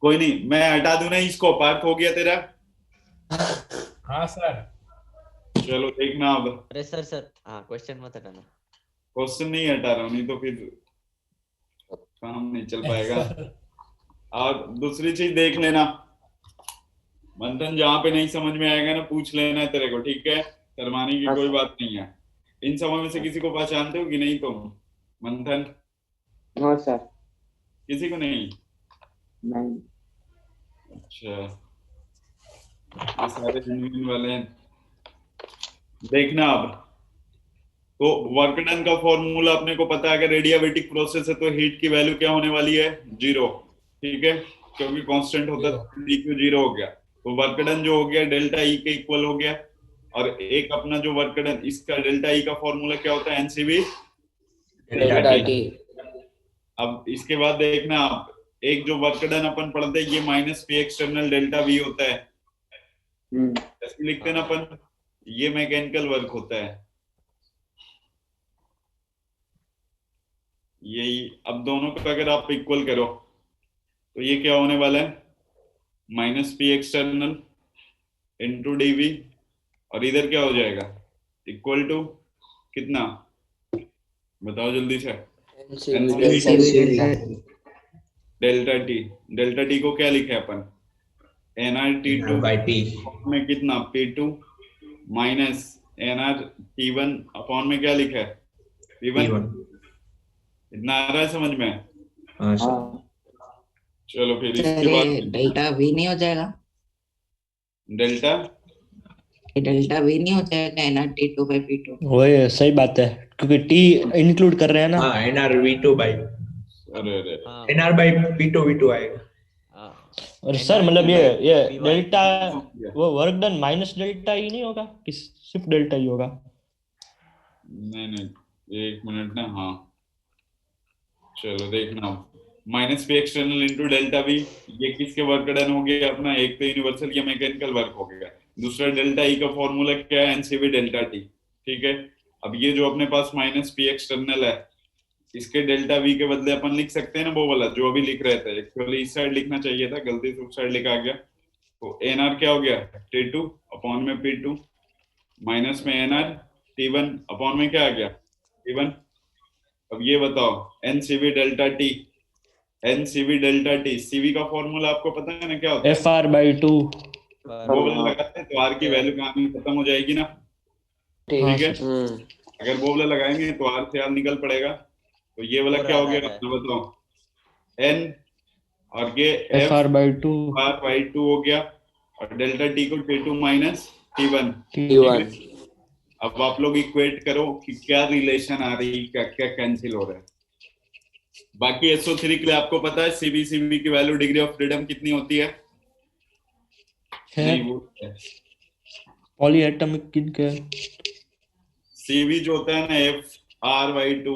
कोई नहीं, मैं हटा दूं ना इसको, पार्थ हो गया तेरा? हाँ सर। चलो देखना अब। अरे सर हाँ क्वेश्चन मत हटाना। क्वेश्चन नहीं हटा रहा हूँ, नहीं तो फिर काम नहीं चल पाएगा। और दूसरी चीज देख लेना मंथन, जहाँ पे नहीं समझ में आएगा ना पूछ लेना है तेरे को, ठीक है? शर्माने की कोई बात नहीं है। इन सबों में से किसी को पहचानते हो कि नहीं तुम मंथन? No sir. किसी को नहीं? नहीं। अच्छा, ये सारे जेन्युइन वाले हैं। देखना अब, तो वर्क डन का फॉर्मूला अपने को पता है, अगर रेडियाबैटिक प्रोसेस है तो हीट की वैल्यू क्या होने वाली है, 0। ठीक है, क्योंकि कांस्टेंट होता है dq 0 हो गया, तो वर्क डन जो हो गया डेल्टा ई के इक्वल हो गया। और एक अपना जो वर्क डन, इसका डेल्टा ई का फॉर्मूला क्या होता है, एनसीबी डेल्टा टी। अब इसके बाद देखना आप, एक जो वर्क डन अपन पढ़ते हैं ये -p एक्सटर्नल डेल्टा वी होता है, ऐसे लिखते हैं ना अपन, ये मैकेनिकल वर्क होता है यही। अब दोनों को अगर आप इक्वल करो तो ये क्या होने वाला है, -p एक्सटर्नल इंटू dv, और इधर क्या हो जाएगा, इक्वल टू कितना बताओ जल्दी से, डेल्टा टी को क्या लिखे अपन, nRT2 में कितना, P2 माइनस nRT1 अपॉन में क्या लिखा है, P1। इतना आ रहा है समझ में? हाँ। चलो फिर इसके बाद डेल्टा वी नहीं हो जाएगा? डेल्टा वी नहीं हो जाएगा nRT2/P2? वही सही बात है, क्योंकि टी इंक्लूड कर रहे हैं ना। हाँ nRV2 बाई nR/P2V2 आएगा। और सर मतलब ये डेल्टा वो वर्क डन माइनस डेल्टा ही नहीं होगा कि सिर्फ डेल्टा ही होगा? नहीं एक मिनट ना, हाँ चलो देखना, minus P external into delta we, ये किसके वर्क डन हो गया अपना, एक तो यूनिवर्सल या मैकेनिकल वर्क हो गया, दूसरा डेल्टा ई का फॉर्मूला क्या है, एनसीवी डेल्टा टी। ठीक है, अब ये जो अपने पास माइनस पी एक्सटर्नल है, इसके डेल्टा वी के बदले अपन लिख सकते हैं ना वो वाला जो अभी लिख रहे थे, एक्चुअली इस साइड लिखना चाहिए था, गलती से उस साइड लिखा गया। तो एन आर क्या हो गया, टी टू अपॉन में पी टू, माइनस में N R T one upon में क्या आ गया, टी वन। अब ये बताओ N CV delta T, N CV delta T, CV का फॉर्मूला आपको पता है ना क्या होता है, FR/2। वो वाला लगाते हैं तो आर की वैल्यू कहाँ में खत्म हो जाएगी ना। ठीक हाँ ठीक है, हम्म अगर वो वाला लगाएंगे तो आर से आर निकल पड़ेगा, तो ये वाला और क्या हो आ गया रहा है। मैं बताओ, एन और ये F FR/2 R by two हो गया, और डेल्टा टी को T two minus T one. T1 अब आप लोग इक्वेट करो कि क्या रिलेशन आ रही, क्या क्या कैंसिल हो रहा है। बाकी SO3 के लिए आपको पता है सीबी की वैल्यू डिग्री ऑफ फ्रीडम कितनी होती है, है। नहीं वो पॉलीएटॉमिक के सीबी जो होता है ना एफ आर बाई टू,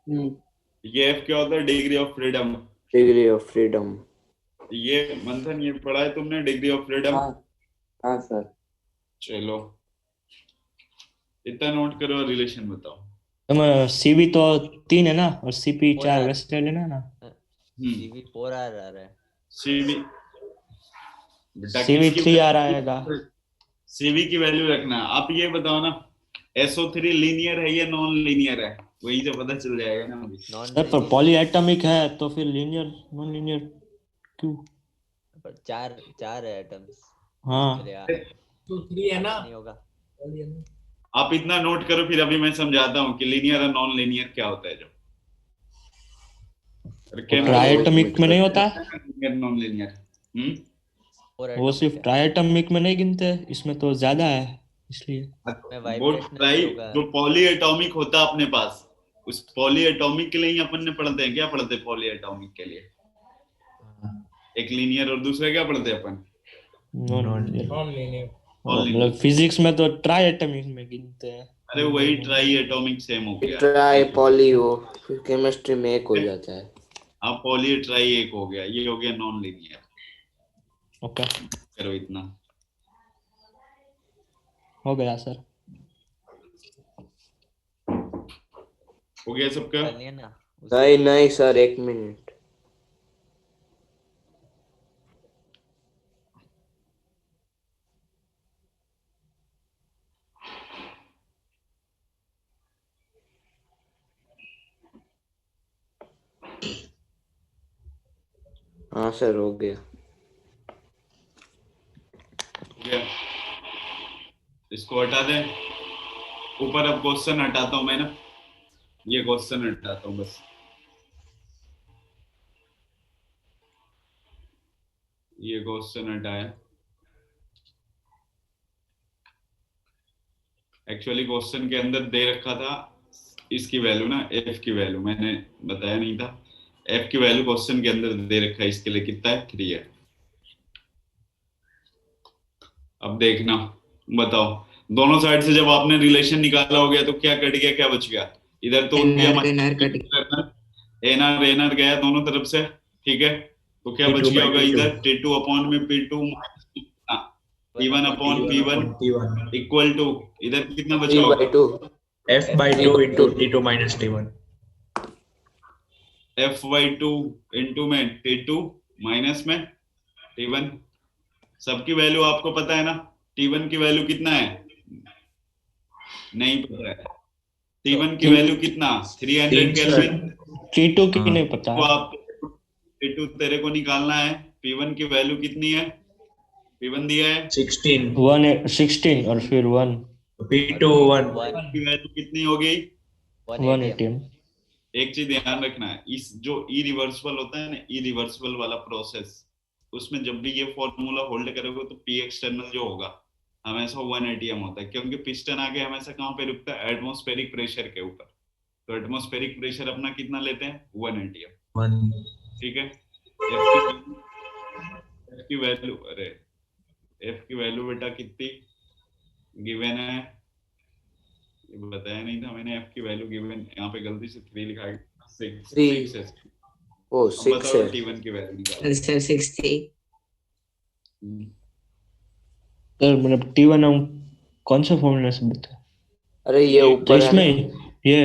ये एफ क्या होता है, degree of freedom. Degree of freedom. ये मंथन ये पढ़ा है तुमने डिग्री ऑफ फ्रीडम? हाँ सर। चलो इतना नोट करो और रिलेशन बताओ। सीबी तो 3 है ना, और सीपी 4 4 वैसे लेना ना। सीवी 4 आ रहा है। सीबी बेटा सीवी किसकी 3 आ रहा है। सीवी की वैल्यू रखना। आप ये बताओ ना SO3 लीनियर है या नॉन लीनियर है, वही तो पता चल जाएगा ना अभी। सर पर पॉलीएटॉमिक है तो फिर लीनियर नॉन लीनियर क्यों? पर 4 है एटम्स। हाँ तो 3 है ना, नहीं होगा। आप इतना नोट करो, फिर अभी मैं समझाता हूँ कि लीनियर और नॉन लीनियर क्या होता है। जो ट्राइएटॉमिक में नहीं होता, नॉन लीनियर वो सिर्फ ट्राइएटॉमिक में नहीं गिनते, इसमें तो ज्यादा है इसलिए। वो ट्राई जो पॉली एटॉमिक होता है अपने पास, उस पॉली एटॉमिक के लिए ही अपन ने पढ़ते हैं, क्या पढ़ते हैं पॉली एटॉमिक के लिए, एक लीनियर और दूसरा क्या पढ़ते हैं अपन, नॉन लीनियर। मतलब फिजिक्स में तो ट्राइएटॉमिक में गिनते हैं। अरे वही ट्राई एटॉमिक सेम हो गया, ट्राई पॉली वो फिर केमिस्ट्री में एक हो जाता है। हाँ पॉली ट्राई एक हो गया, ये हो गया नॉन लीनियर। ओके करो इतना हो गया सर। हो गया सबका? नहीं नहीं सर, 1 मिनट। हाँ सर हो गया। इसको हटा दें ऊपर। अब क्वेश्चन हटाता हूं मैं ना, ये क्वेश्चन हटाता हूं बस। ये क्वेश्चन हटाया। एक्चुअली क्वेश्चन के अंदर दे रखा था इसकी वैल्यू ना, एफ की वैल्यू मैंने बताया नहीं था। एफ की वैल्यू क्वेश्चन के अंदर दे रखा है, इसके लिए कितना है, 3 है। अब देखना बताओ, दोनों साइड से जब आपने रिलेशन निकाला हो गया तो क्या कट गया, क्या बच गया? इधर तो एनआर एनआर गया दोनों तरफ से, ठीक है, तो क्या बच गया होगा इधर, T2 अपॉन में P2 P1 upon P1 equal to इधर कितना बचा होगा, F/2 into T2 minus T1। F/2 into में T2 माइनस में T1। सबकी वैल्यू आपको पता है ना, T1 की वैल्यू कितना है, नहीं पता है। T1 की वैल्यू कितना, 300 केल्विन। T2 की नहीं पता। तो आप T2 तेरे को निकालना है, P1 की वैल्यू कितनी है, P1 दिया है 16 और फिर 1 P2 1 की वैल्यू कितनी हो गई, 118। एक चीज ध्यान रखना है, इस जो इरिवर्सिबल होता है ना, इरिवर्सिबल वाला प्रोसेस, उसमें जब भी ये फॉर्मूला होल्ड करोगे तो पी एक्सटर्नल जो होगा हमेशा 1 atm होता है, क्योंकि पिस्टन आगे हमेशा कहाँ पे रुकता है, एटमॉस्फेरिक प्रेशर के ऊपर। तो एटमॉस्फेरिक प्रेशर अपना कितना लेते हैं, 1 atm, ठीक है। एफ की वैल्यू, अरे एफ की वैल्यू बेटा कितनी गिवन है, ये बताया नहीं था मैंने। एफ की वैल्यू गिवन, यहाँ पे गलती से 3 लिखा है, 6 है। ओ अब 6 बताओ है। T1 की वैल्यू निकालो। सर 60। सर मतलब T1 हम कौन सा फॉर्मूला से बता? अरे ये ये तो ऊपर है इसमें ना। ये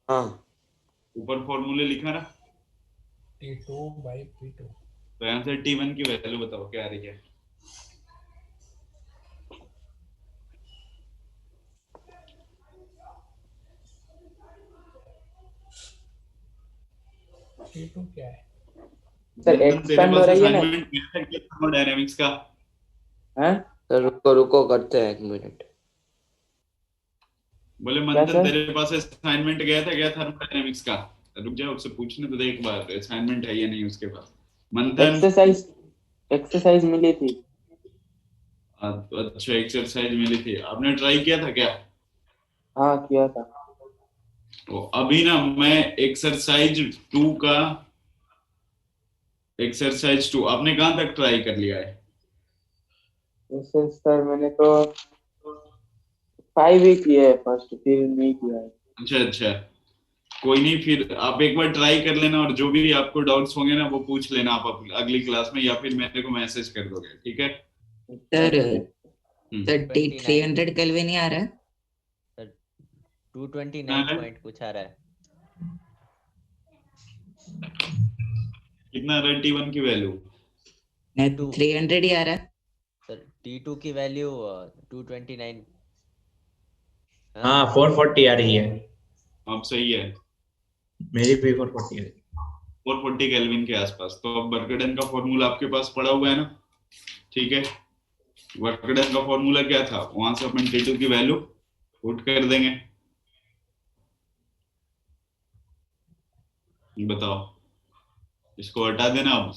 हाँ ऊपर फॉर्मूले लिखा ना, T2 by P2। तो यहाँ से T1 की वैल्यू बताओ क्या आ रही है। T2 क्या है? सर नंदन तेरे एक्सपेंड हो पास रही है ना? असाइनमेंट गया था क्या थर्मोडायनेमिक्स का? हैं? तो रुको रुको करते हैं 1 मिनट। बोले क्या मंथन सर? तेरे पास असाइनमेंट गया था क्या थर्मोडायनेमिक्स का? रुक जाओ उससे पूछने तो दे एक बार, असाइनमेंट है या नहीं उसके पास। मंथन एक्सरसाइज मिली थी। अच्छा एक्सरसाइज मिली थी, आपने ट्राई किया था क्या? हाँ किया था। तो अभी ना मैं एक्सरसाइज 2 का एक्सरसाइज 2 आपने कहाँ तक ट्राई कर लिया है? वैसे सर मैंने तो 5 ही किए है फर्स्ट, फिर नहीं किया है। अच्छा अच्छा, कोई नहीं, फिर आप एक बार ट्राई कर लेना और जो भी आपको डाउट्स होंगे ना वो पूछ लेना आप अगली क्लास में, या फिर मेरे को मैसेज कर दोगे, ठीक है? सर हम्म। 300 केल्विन ही आ रहा है। सर 229 पॉइंट कुछ आ रहा है। कितना रहा T1 की वैल्यू? 300 ही आ रहा है। सर T2 की वैल्यू 229। हाँ 440 आ रही है। अब सही है, मेरी भी 440 है। 440 केल्विन के आसपास। तो अब बर्कडन का फॉर्मूला आपके पास पड़ा हुआ है ना, ठीक है? बर्कडन का फॉर्मूला क्या था, वहां से अपन T2 की वैल्यू पुट कर देंगे। बताओ, इसको हटा देना। अब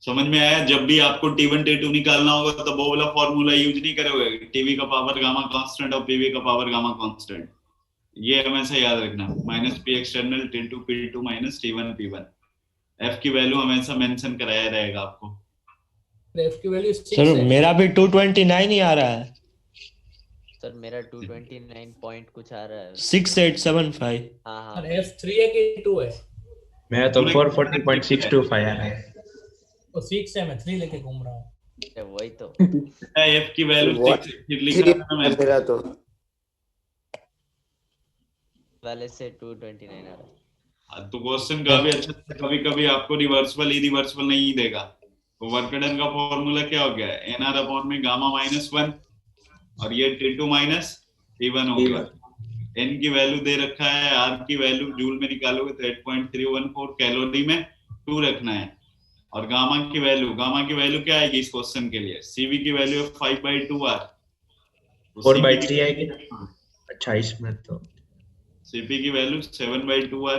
समझ में आया? जब भी आपको T1 T2 निकालना होगा तो वो वाला फॉर्मूला यूज नहीं करोगे, टीवी का पावर गामा कांस्टेंट और पीवी का पावर गामा कांस्टेंट। ये हमेशा याद रखना, minus P external T2 P2 minus T1 P1। F की वैल्यू हमेशा मेंशन कराया रहेगा आपको। F की वैल्यू 6 सर है। मेरा भी 229 ही आ रहा है। सर मेरा 229 पॉइंट कुछ आ रहा है। 6875। हाँ हाँ और F 3 है कि 2 है? मेरा तो 440.625 आ रहा है। तो 6 है, मैं 3 लेके घूम रहा हूँ। वही तो। एफ की वैल्यू What? 6 फिर लिखा था ना मेरा तो वाले से 229 आ रहा है। तो क्वेश्चन का भी अच्छा, कभी कभी आपको रिवर्सिबल इरिवर्सिबल नहीं देगा। तो वर्कडन का फॉर्मूला क्या हो गया, एनआर अपॉन में गामा माइनस 1 और ये T2 माइनस T1 हो गया। एन की वैल्यू दे रखा है, आर की वैल्यू जूल में निकालोगे तो 8.314, कैलोरी में 2 रखना है। और गामा की वैल्यू क्या आएगी इस क्वेश्चन के लिए, सीवी की वैल्यू 5/2 आर। 4/3 आएगी ना? अच्छा इसमें तो सीपी की वैल्यू 7/2 आर,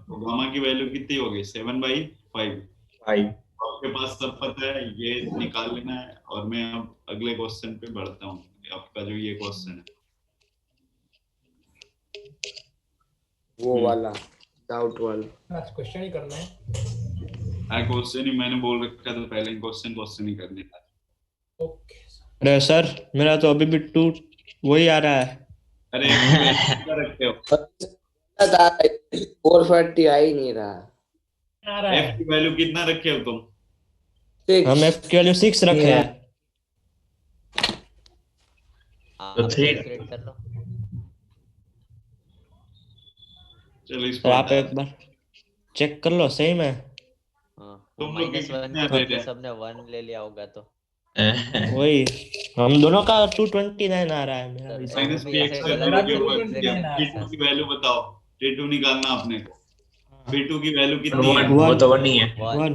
तो गामा की वैल्यू कितनी होगी 7/5। 5। आपके पास सब पता है, ये निकाल लेना है। और मैं अब अगले क्वेश्चन पे बढ़ता हूँ, आपका जो ये क्वेश्चन है वो वाला डाउट वाला। आज क्वेश्चन ही करना है। क्वेश्चन ही मैंने बोल रखा था पहले ही, क्वेश्चन ही करने का। ओके। अरे सर मेरा तो अभी भी 2 वही आ रहा है। अरे क्या रखते हो, 440 आ ही नहीं रहा। आ रहा एफ है। की वैल्यू कितना रखे हो तुम? 6 हम एफ की वैल्यू 6 रखे हैं। हाँ, तो आप 3 कैलकुलेट कर लो। चलो इसको सर आप हटा एक बार चेक कर लो सही में। हाँ वो तुम लोग -1 कितने के आ रहे बदले थे? सबने 1 ले लिया होगा तो। वही हम दोनों का 229 आ रहा है मेरा भी। सर माइनस भी पी ऐसे एक्स गलत मेरा भी आंसर 229 आ रहा है। T2 की वैल्यू बताओ, T2 निकालना अपने को। P2 की वैल्यू कितनी है? 1 वो तो 1 ही है। 1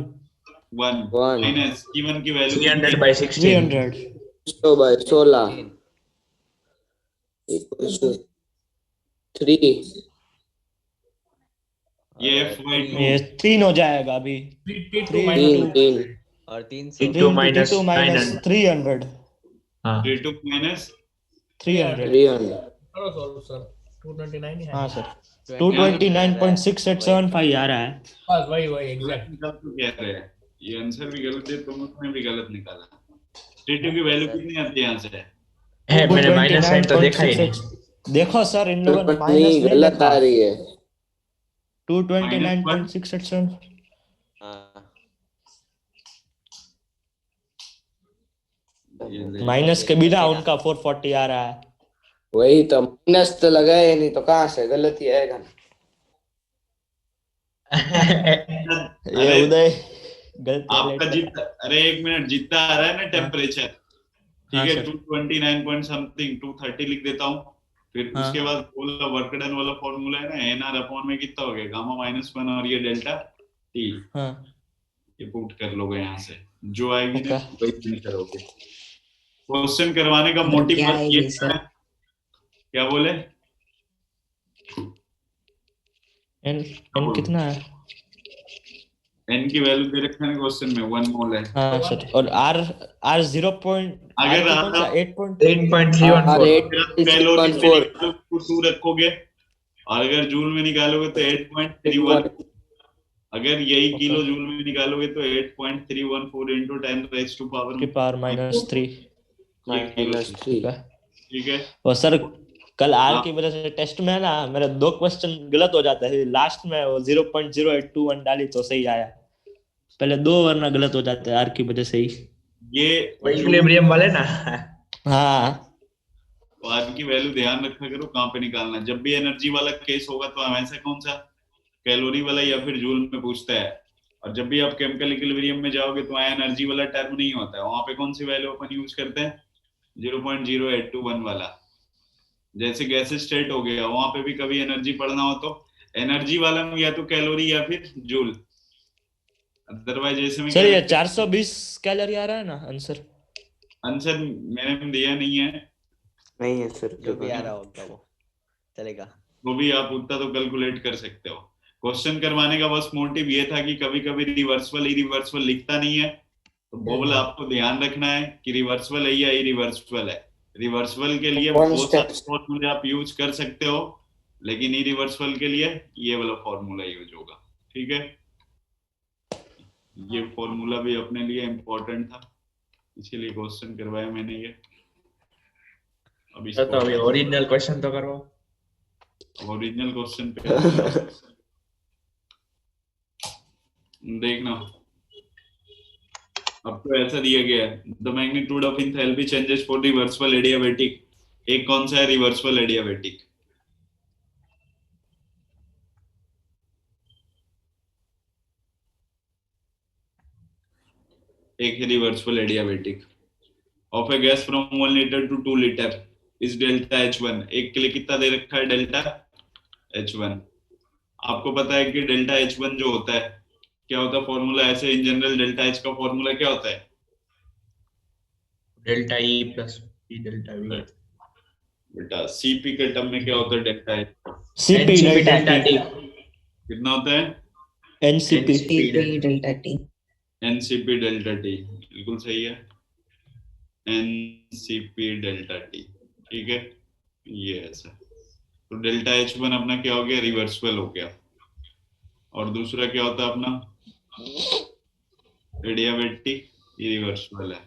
1 1 माइनस T1 की वैल्यू कितनी 300/16 300 100/16 3 ये F/2 ये 3 हो जाएगा अभी। T2 3 minus 3 3 और 300 T2 minus 2 माइनस 900 300 हाँ T2 माइनस 300। 300 करो सॉल्व सर। 229 ही है। हाँ सर 29 229.6875 आ रहा है। बस वही एग्जैक्ट। तो कह रहे हैं ये आंसर भी गलत है, तुम उसमें भी गलत निकाला। T2 की वैल्यू कितनी आती है यहाँ से? है, मैंने माइनस साइन तो देखा ही नहीं। 229.68 देखो सर इन लोगों ने नहीं माइनस नहीं गलत देखा। आ रही है। 229.687 हाँ ये ले। माइनस के बिना उनका 440 आ रहा है। वही तो, माइनस तो लगाए नहीं तो कहाँ से गलती आएगा ना। ये अरे उदय गलत आपका कैलकुलेट कर जितना, अरे एक मिनट, जितना आ रहा है ना टेम्परेचर, ठीक हाँ है, सर 229 पॉइंट समथिंग 230 लिख देता हूँ। फिर हाँ उसके बाद बोला वर्क डन वाला फॉर्मूला है ना, एन आर अपॉन में कितना हो गया, गामा माइनस वन और ये डेल्टा टी, हाँ ये पुट कर लोगे यहाँ से, जो आएगी ना ओके वही प्रिंट करोगे। क्वेश्चन करवाने का सर मोटिव क्या बस ये आएगी था। सर? क्या बोले? एन एन कितना है? एन की वैल्यू दे रखा है क्वेश्चन में, 1 मोल है। हाँ सर। और आर आर 0 पॉइंट आर अगर की कौन सा आप 8 पॉइंट 8.314 कैलोरी में 8.314 निकालोगे तो 2 रखोगे, और अगर जूल में निकालोगे तो 8.31। अगर यही ओके किलो जूल में निकालोगे तो 8.314 इंटू 10 रेज टू की पावर पावर -3 ये किलो, -3। ठीक है। ठीक है। और सर कल आर हाँ की वजह से टेस्ट में है ना मेरे 2 क्वेश्चन गलत हो जाते हैं, लास्ट में वो 0.0821 डाली तो सही आया, पहले 2 वरना गलत हो जाते हैं आर की वजह से ही। ये वो जूल इक्विलिब्रियम वाले ना। हाँ आर की वैल्यू ध्यान रखा करो कहाँ पे निकालना है। जब भी एनर्जी वाला केस होगा तो हमेशा कौन सा, कैलोरी वाला या फिर जूल में पूछता है। और जब भी आप केमिकल इक्विलिब्रियम में जाओगे तो वहाँ एनर्जी वाला टर्म नहीं होता है, वहां पे कौन सी वैल्यू अपन यूज करते हैं, 0.0821 वाला। जैसे गैस स्टेट हो गया, वहां पे भी कभी एनर्जी पढ़ना हो तो एनर्जी वाला में या तो कैलोरी या फिर जूल, अदरवाइज ऐसे में सर क्या ये लिखते हैं। 420 कैलोरी आ रहा है ना आंसर? आंसर मैंने दिया नहीं है, नहीं है सर जो भी आ पेपर रहा होगा वो चलेगा। वो भी आप उतना तो कैलकुलेट कर सकते हो। क्वेश्चन करवाने का बस मोटिव ये था कि कभी कभी रिवर्सबल इरिवर्सबल लिखता नहीं है, तो बोल आपको ध्यान रखना है कि रिवर्सबल है या इरिवर्सबल है। रिवर्सबल के लिए वन बहुत स्टेप। सारे फॉर्मूले आप यूज कर सकते हो, लेकिन इरिवर्सबल के लिए ये वाला फॉर्मूला यूज होगा, ठीक है। ये फॉर्मूला भी अपने लिए इम्पोर्टेंट था, इसीलिए क्वेश्चन करवाया मैंने ये। अब तो इसको अभी ओरिजिनल क्वेश्चन तो करो। ओरिजिनल क्वेश्चन पे आते हैं। देखना, अब तो ऐसा दिया गया है, the magnitude of enthalpy changes for reversible adiabatic. एक कौन सा है रिवर्सिबल एडियाबैटिक? एक है reversible adiabatic of a gas from 1 litre to 2 litre is delta H1। एक के लिए कितना दे रखा है, डेल्टा H1। आपको पता है कि डेल्टा H1 जो होता है क्या होता है फॉर्मूला, ऐसे इन जनरल डेल्टा H का फॉर्मूला क्या होता है? Delta E plus P delta we. बेटा सीपी के टर्म में क्या होता है delta H? CP NCP delta delta T. T. कितना होता है? NCP TP delta T। NCP delta T, बिल्कुल सही है, एनसीपी डेल्टा टी, ठीक है। ये ऐसा, तो डेल्टा H1 अपना क्या हो गया, रिवर्सिबल हो गया। और दूसरा क्या होता है अपना, एडियाबैटिक, इरिवर्सिबल है।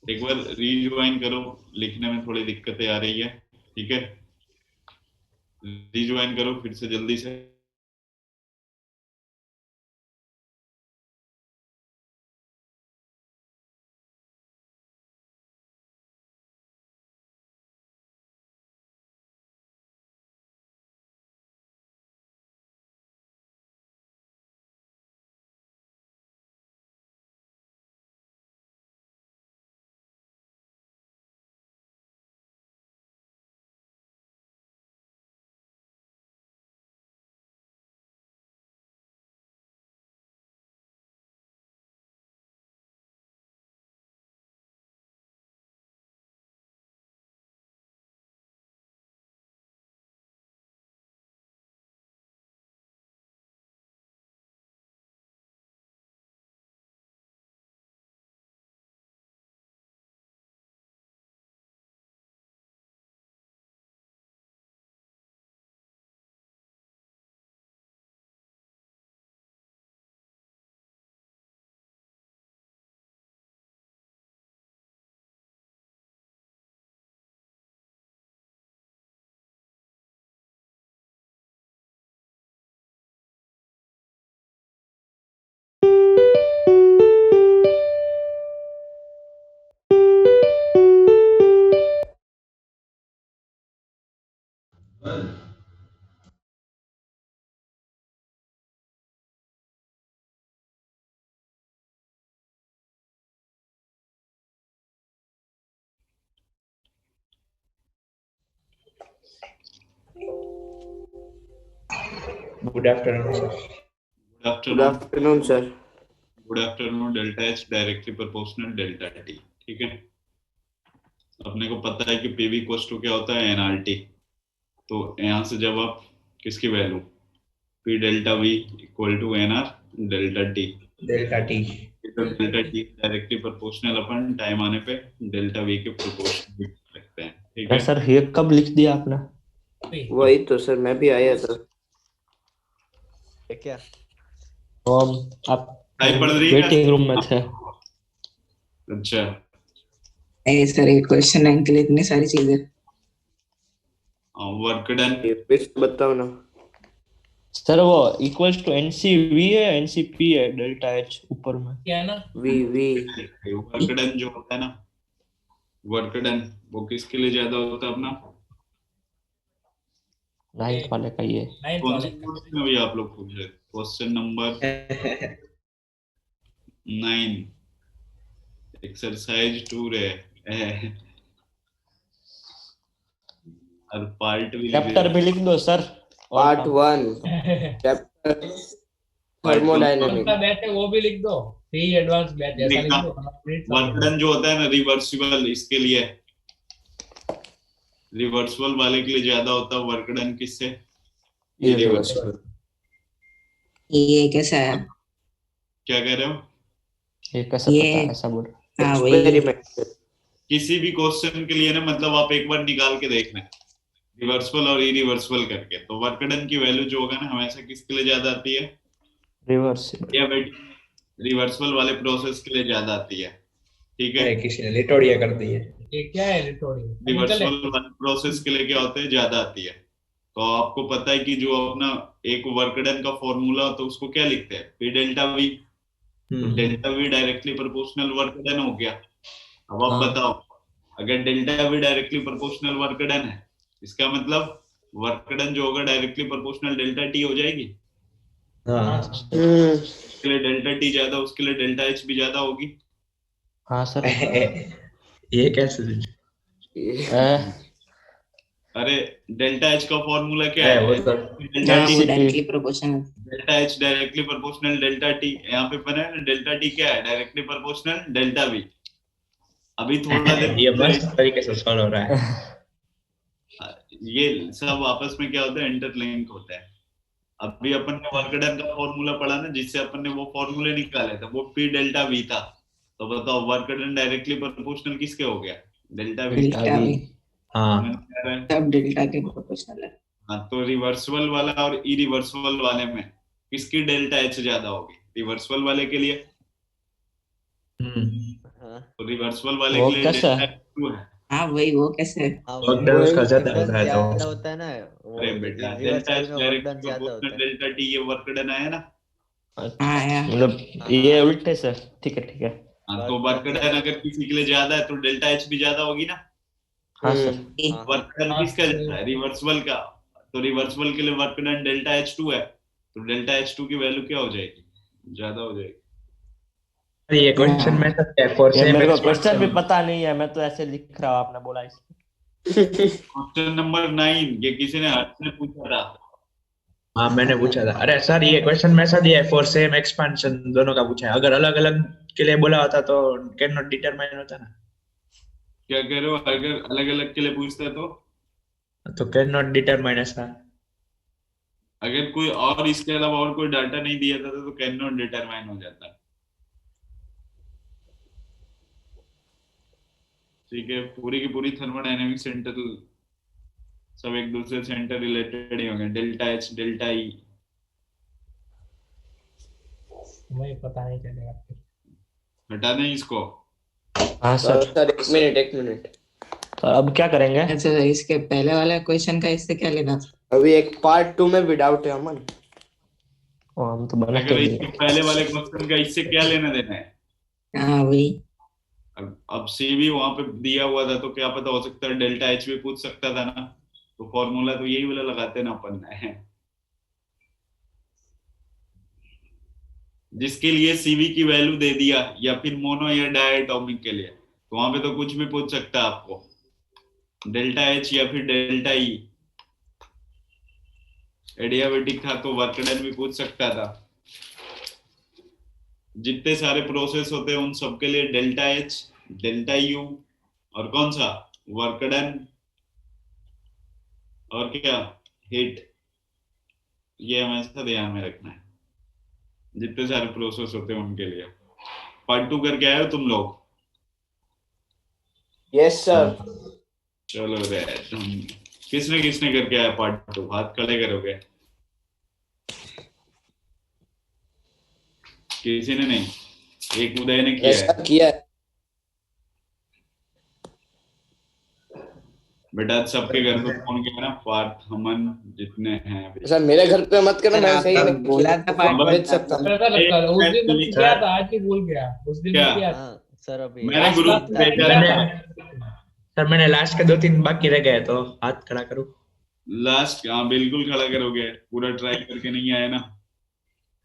एक बार रीज्वाइन करो, लिखने में थोड़ी दिक्कतें आ रही है, ठीक है, रीज्वाइन करो फिर से जल्दी से। Good afternoon sir. Good good afternoon. Afternoon sir. Good afternoon. Delta H directly proportional delta T. ठीक है, अपने को पता है कि पीवी इक्वल्स टू क्या होता है, एनआरटी। तो यहाँ से जब आप किसकी value P delta V equal to NR delta T, delta T. Delta T directly proportional upon time आने पे डेल्टा वी के प्रोपोर्शनल लिख सकते हैं। ठीक है, सर ये कब लिख दिया आपने? वही तो सर मैं भी आया था। ये क्या? तो आप टाइप पढ़ रही है? वेटिंग रूम में थे। अच्छा, ए सर ये क्वेश्चन है के लिए इतनी सारी चीजें। Work done. ये फिर से बताओ ना। सर वो इक्वल्स टू एनसीवी है, एनसीपी है, डेल्टा एच ऊपर में क्या है ना, वी वर्क डन जो होता है ना, वर्क डन वो किसके लिए ज्यादा होता है अपना? 9th वाले का ये। नाइन्थ कौन वाले से क्वेश्चन में भी आप लोग पूछ रहे? क्वेश्चन नंबर 9 एक्सरसाइज 2 रे और पार्ट भी चैप्टर भी लिख दो सर। Part 1 chapter thermodynamics. का बैच है वो भी लिख दो, फ्री एडवांस बैच ऐसा लिख दो। वर्क डन जो होता है ना रिवर्सिबल, इसके लिए रिवर्सिबल वाले के लिए ज्यादा होता है वर्क डन। किससे? Irreversible। ये कैसा है? क्या कह रहे हो? ये कैसे ये- पता है ऐसा बोल? हाँ वही। एक्सपेरिमेंट। किसी भी क्वेश्चन के लिए ना, मतलब आप एक बार निकाल के देखना रिवर्सिबल और इरिवर्सिबल करके, तो वर्क डन की वैल्यू जो होगा ना हमेशा किसके लिए ज्यादा आती है? रिवर्सिबल। या रिवर्सिबल वाले प्रोसेस के लिए ज्यादा आती है। ठीक है, किसी ने लिटोड़िया कर दी है। ये क्या है रिटोरिंग? रिवर्सिबल वाले प्रोसेस के लिए क्या होते हैं, ज्यादा आती है। तो आपको पता है कि जो अपना एक वर्क डन का फॉर्मूला होता है उसको क्या लिखते हैं? P delta V. तो delta V directly proportional work done हो गया। अब आप बताओ, अगर delta V directly proportional work done है, इसका मतलब वर्क डन जो होगा डायरेक्टली प्रोपोर्शनल डेल्टा टी हो जाएगी। उसके लिए डेल्टा टी ज्यादा, उसके लिए डेल्टा एच भी ज्यादा होगी। हाँ सर। ये कैसे? अरे डेल्टा एच का फॉर्मूला क्या है है? वो तो डेल्टा हाँ टी वो directly proportional. Delta H directly proportional delta T. यहाँ पे बना है ना, डेल्टा टी क्या है? Directly proportional delta we. अभी थोड़ा देर ये मस्त तरीके से सॉल्व हो रहा है। ये सब आपस में क्या होता है, इंटरलिंक होता है। अभी अपन ने वर्क डन का फॉर्मूला पढ़ा ना, जिससे अपन ने वो फॉर्मूले निकाले थे, वो पी डेल्टा वी था। तो बताओ वर्क डन डायरेक्टली प्रोपोर्शनल किसके हो गया? Delta we. डेल्टा वी हाँ सब डेल्टा के प्रोपोर्शनल है। हाँ, तो रिवर्सिबल वाला और इरिवर्सिबल वाले में किसकी डेल्टा एच ज्यादा होगी? रिवर्सिबल वाले के लिए। हाँ तो रिवर्सिबल वाले वो के लिए कैसा डेल्टा है? एच 2 है। हाँ वही वो कैसे है? हाँ, वर्क डन उसका ज्यादा difference होता है ज्यादा तो होता है ना वो, अरे बेटा, डेल्टा रिवर्सिबल एच में वर्क डायरेक्टली डन ज्यादा होता प्रोपोर्शनल है। डेल्टा टी, ये वर्क डन आया ना। हाँ यार मतलब ये उल्टे सर। ठीक है ठीक है। हाँ, तो वर्क वर्क डन डन ज्यादा अगर किसी के लिए ज्यादा है तो डेल्टा एच भी ज्यादा होगी ना। हाँ सर। हाँ हाँ वर्क डन किसका ज्यादा है? रिवर्सिबल का। तो रिवर्सिबल के लिए वर्क डन डेल्टा एच 2 है, तो डेल्टा एच 2 की वैल्यू क्या हो जाएगी? ज्यादा हो जाएगी। ये क्वेश्चन में सब है फॉर ये सेम मेरे को क्वेश्चन भी एक्सपेंशन। पता नहीं है, मैं तो ऐसे लिख रहा हूँ, आपने बोला इस। क्वेश्चन नंबर 9 ये किसी ने हाथ से पूछा था। हाँ मैंने पूछा था। अरे सर ये क्वेश्चन में ऐसा दिया है फॉर सेम एक्सपेंशन, दोनों का पूछा है। अगर अलग अलग के लिए बोला होता तो कैन नॉट डिटरमाइन होता ना। क्या कह रहे हो? अगर अलग अलग के लिए पूछता है तो कैन नॉट डिटरमाइन ऐसा। अगर कोई और इसके अलावा और कोई डाटा नहीं दिया था तो कैन नॉट डिटरमाइन हो जाता। ठीक है, पूरी की पूरी थर्मोडायनेमिक सेंटर सब एक दूसरे से इंटर रिलेटेड ही होंगे। Delta H delta E. मुझे पता नहीं चलेगा। हटा दें इसको। हाँ सर। सर एक मिनट। तो अब क्या करेंगे? अच्छा सर इसके पहले वाला क्वेश्चन का इससे क्या लेना था? अभी एक पार्ट 2 में भी डाउट है अमन। हम तो बना अगर के इसके पहले वाले क्वेश्चन का इससे क्या लेना देना है? हाँ वही। अब सीवी वहां पे दिया हुआ था, तो क्या पता हो सकता है डेल्टा एच भी पूछ सकता था ना। तो फॉर्मूला तो यही वाला लगाते ना अपन जिसके लिए सीवी की वैल्यू दे दिया, या फिर मोनो या डायटोमिक के लिए, तो वहां पे तो कुछ भी पूछ सकता है आपको, डेल्टा एच या फिर डेल्टा ई। एडियाबेटिक था तो वर्क डन भी पूछ सकता था। जितने सारे प्रोसेस होते हैं उन सबके लिए डेल्टा एच, डेल्टा यू और कौन सा वर्क डन और क्या हिट, ये हमेशा ध्यान में रखना है। जितने सारे प्रोसेस होते हैं उनके लिए। पार्ट 2 करके आए हो तुम लोग? Yes sir. चलो रे, किसने किसने करके आया पार्ट 2? हाथ खड़े करोगे? किसी ने नहीं? एक उदय ने किया है। किया है। बेटा सबके घर पे फोन किया ना, पार्थ, हमन जितने हैं अभी। सर मेरे घर पे मत करना, मैं सही आपका बोला था पार्ट भेज सकता हूँ। उस दिन तो किया था, आज भी भूल गया। उस दिन क्या? किया था। हाँ सर अभी मैंने ग्रुप भेजा था। सर मैंने लास्ट के 2-3 बाकी रह गए तो हाथ खड़ा करूं। लास्ट, हाँ बिल्कुल खड़ा करोगे। पूरा ट्राई करके नहीं आया ना?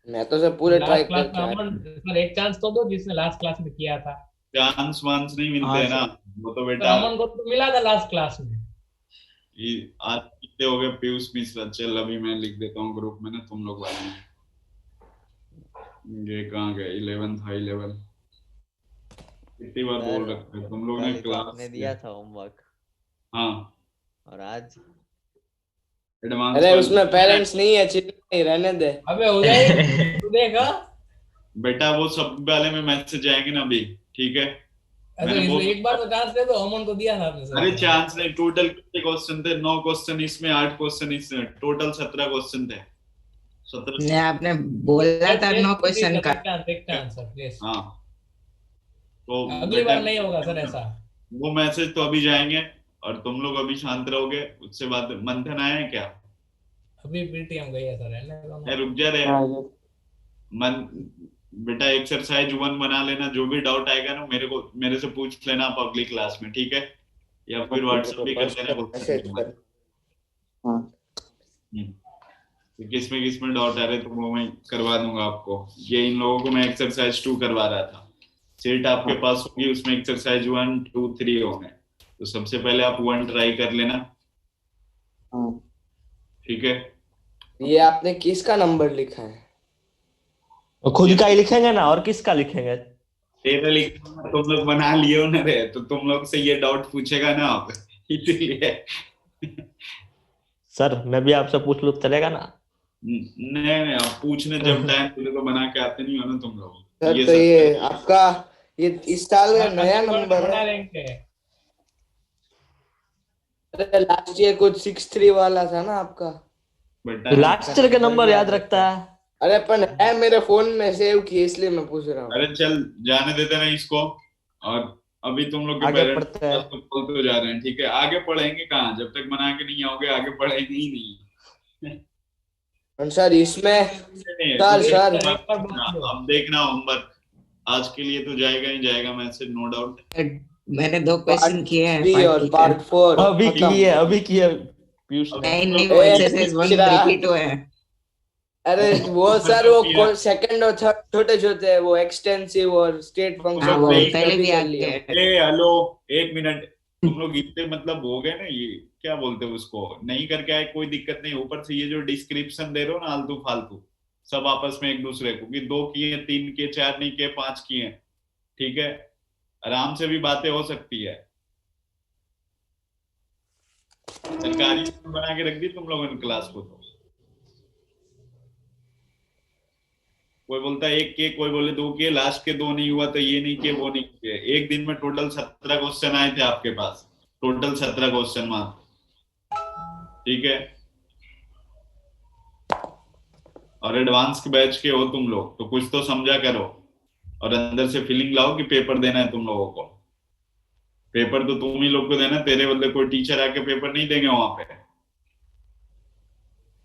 मैं तो सर पूरे ट्राई लास्ट क्लास करके आया। में सर एक चांस तो दो, जिसने लास्ट क्लास में किया था। चांस वांस नहीं मिलते हाँ, हैं ना। सर। वो तो तो बेटा अमन को तो मिला था लास्ट क्लास में। आज कितने हो गए? पीयूष मिश्रा। चल अभी मैं लिख देता हूँ ग्रुप में ना, तुम लोग वाले में। ये कहाँ गए? 11 था 11। कितनी बार सर, बोल रखा है तुम लोग ने कल तो क्लास आपने दिया था होमवर्क हाँ और आज एडवांस अरे उसमें पेरेंट्स नहीं है, चिल्ला नहीं, रहने दे। अबे उदय तू देखा। बेटा वो सब वाले में मैसेज आएंगे ना अभी, ठीक है? अच्छा मैंने इसमें वो एक बार तो चांस दे दो, अमन को दिया था आपने सर। अरे चांस नहीं, टोटल कितने क्वेश्चन थे? 9 क्वेश्चन इसमें, 8 क्वेश्चन इसमें, टोटल 17 क्वेश्चन थे। 17। ने आपने बोला था 9 क्वेश्चन का। एक चांस सर प्लीज। हाँ तो अगली बार नहीं होगा सर ऐसा। वो मैसेज तो अभी जाएंगे और तुम लोग अभी शांत रहोगे। उससे बाद मंथन आया है क्या? अभी पीटीएम गई है सर, है रुक जा रे। हाँ ये मन बेटा एक्सरसाइज 1 बना लेना। जो भी डाउट आएगा ना मेरे से पूछ लेना आप अगली क्लास में, ठीक है? या फिर व्हाट्सएप भी कर देना मैसेज कर। हाँ किसमें किसमें डाउट आ रहे तो वो मैं करवा दूंगा आपको। ये इन लोगों को मैं एक्सरसाइज 2 करवा रहा था। सीट आपके पास होगी, उसमें एक्सरसाइज 1, 2, 3 होंगे। तो सबसे पहले आप 1 ट्राई कर लेना, हाँ ठीक है? ये आपने किसका नंबर लिखा है? खुद का ही लिखेंगे ना, और किसका लिखेंगे? तेरा लिखना तुम लोग बना लिए हो ना रे, तो तुम लोग से ये डाउट पूछेगा ना आप, इसलिए। सर मैं भी आपसे पूछ लूं चलेगा ना? नहीं आप पूछने जब टाइम मिले तो बना के आते नहीं हो ना तुम लोग। सर तो ये आपका ये इस साल का नया नंबर बना है। रैंक है। अरे लास्ट ईयर कुछ 63 वाला था ना आपका। लास्ट ईयर के नंबर याद रखता है? अरे पर है मेरे फोन में सेव की, इसलिए मैं पूछ रहा हूँ। अरे चल जाने देते ना इसको। और अभी तुम लोग के आगे पेरेंट्स पढ़ते हैं। तो बोलते जा रहे हैं, ठीक है? आगे पढ़ेंगे कहाँ? जब तक बना के नहीं आओगे आगे पढ़ेंगे ही नहीं। और सर इसमें सर अब देखना होमवर्क आज के लिए तो जाएगा ही जाएगा मैसेज, नो डाउट। मैंने 2 क्वेश्चन किए हैं 3 और पार्ट 4 अभी किए पीयूष ने। नहीं वो एक्सरसाइज 1 रिपीट हुए हैं। अरे वो सर वो सेकंड और थर्ड छोटे छोटे है, वो एक्सटेंसिव और स्टेट हाँ फंक्शन वो पहले भी आ गए। ए हेलो, एक मिनट। तुम लोग इतने मतलब हो गए ना, ये क्या बोलते हैं उसको, नहीं करके आए कोई दिक्कत नहीं। ऊपर से ये जो डिस्क्रिप्शन दे रहे हो ना आलतू फालतू, सब आपस में एक दूसरे को कि 2 किए, 3 किए, 4 नहीं किए, 5 किए, ठीक है? आराम से भी बातें हो सकती है। सरकारी बना के रख दी तुम लोगों ने क्लास को। तो कोई बोलता है 1 किए, कोई बोले 2 किए, लास्ट के 2 नहीं हुआ तो ये नहीं किए, वो नहीं किए। एक दिन में टोटल 17 क्वेश्चन आए थे आपके पास, टोटल 17 क्वेश्चन मात्र, ठीक है? और एडवांस के बैच के हो तुम लोग तो कुछ तो समझा करो और अंदर से फीलिंग लाओ कि पेपर देना है तुम लोगों को। पेपर तो तुम ही लोग को देना, तेरे बदले कोई टीचर आके पेपर नहीं देंगे वहां पे।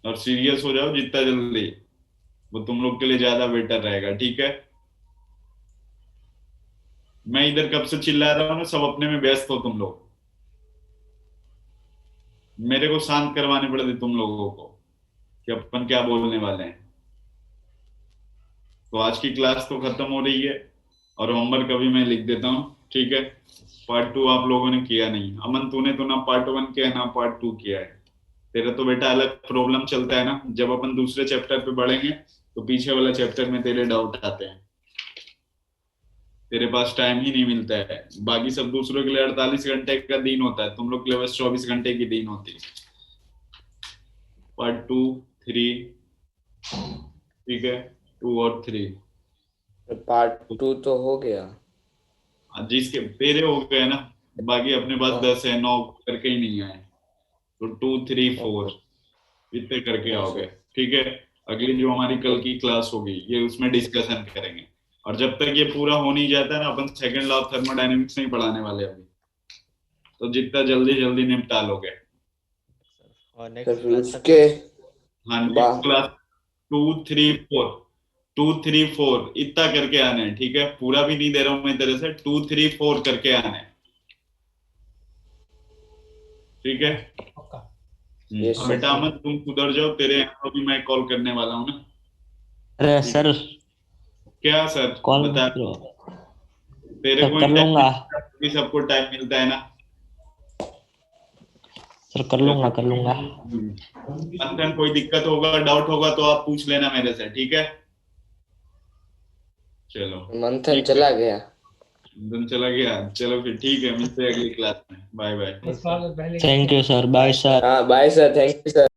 और सीरियस हो जाओ जितना जल्दी, वो तुम लोग के लिए ज्यादा बेटर रहेगा, ठीक है? मैं इधर कब से चिल्ला रहा हूँ ना, सब अपने में व्यस्त हो तुम लोग। मेरे को शांत करवाने पड़े थे तुम लोगों को कि अपन क्या बोलने वाले हैं। तो आज की क्लास तो खत्म हो रही है और होमवर्क अभी मैं लिख देता हूँ, ठीक है? पार्ट 2 आप लोगों ने किया नहीं। अमन तूने तो ना पार्ट 1 किया ना पार्ट 2 किया है, तेरा तो बेटा अलग प्रॉब्लम चलता है ना, जब अपन दूसरे चैप्टर पे बढ़ेंगे तो पीछे वाला चैप्टर में तेरे डाउट आते हैं, तेरे पास टाइम ही नहीं मिलता है। बाकी सब दूसरों के लिए 48 घंटे का दिन होता है, तुम लोग के लिए बस 24 घंटे की दिन होती है। पार्ट 2 3 ठीक है, 2 और 3 पार्ट 2 तो हो गया। जिसके तेरे हो गए ना, बाकी अपने पास 10 है, 9 करके ही नहीं आए, तो 2 3 4 इतने करके आओगे। ठीक है, अगली जो हमारी कल की क्लास होगी ये उसमें डिस्कशन करेंगे, और जब तक ये पूरा हो नहीं जाता है ना, अपन सेकंड लॉ ऑफ थर्मोडायनेमिक्स नहीं पढ़ाने वाले अभी, तो जितना जल्दी जल्दी निपटा लोगे। और तो नेक्स्ट फिर क्लास उसके हाँ, वाह। नेक्स्ट क्लास 2 3 4 इतना करके आने हैं। ठीक है, पूरा भी नहीं दे रहा हूं मैं तेरे से, 2 3 4 करके आने हैं। ठीक है, पक्का। Yes, और sir. बेटा अमन तुम सुधर जाओ, तेरे यहाँ भी मैं कॉल करने वाला हूँ ना। अरे सर क्या सर कॉल बता, मत करो, तेरे सर को कर लूंगा, भी सबको टाइम मिलता है ना। सर कर लूंगा कर लूंगा। मंथन कोई दिक्कत होगा, डाउट होगा तो आप पूछ लेना मेरे से। ठीक है, चलो मंथन ठीक चला है, गया। मंथन चला गया, चलो फिर ठीक है, मिलते हैं अगली क्लास में। Bye bye. इस बार तो पहले thank you sir, bye sir. हाँ bye sir, thank you sir.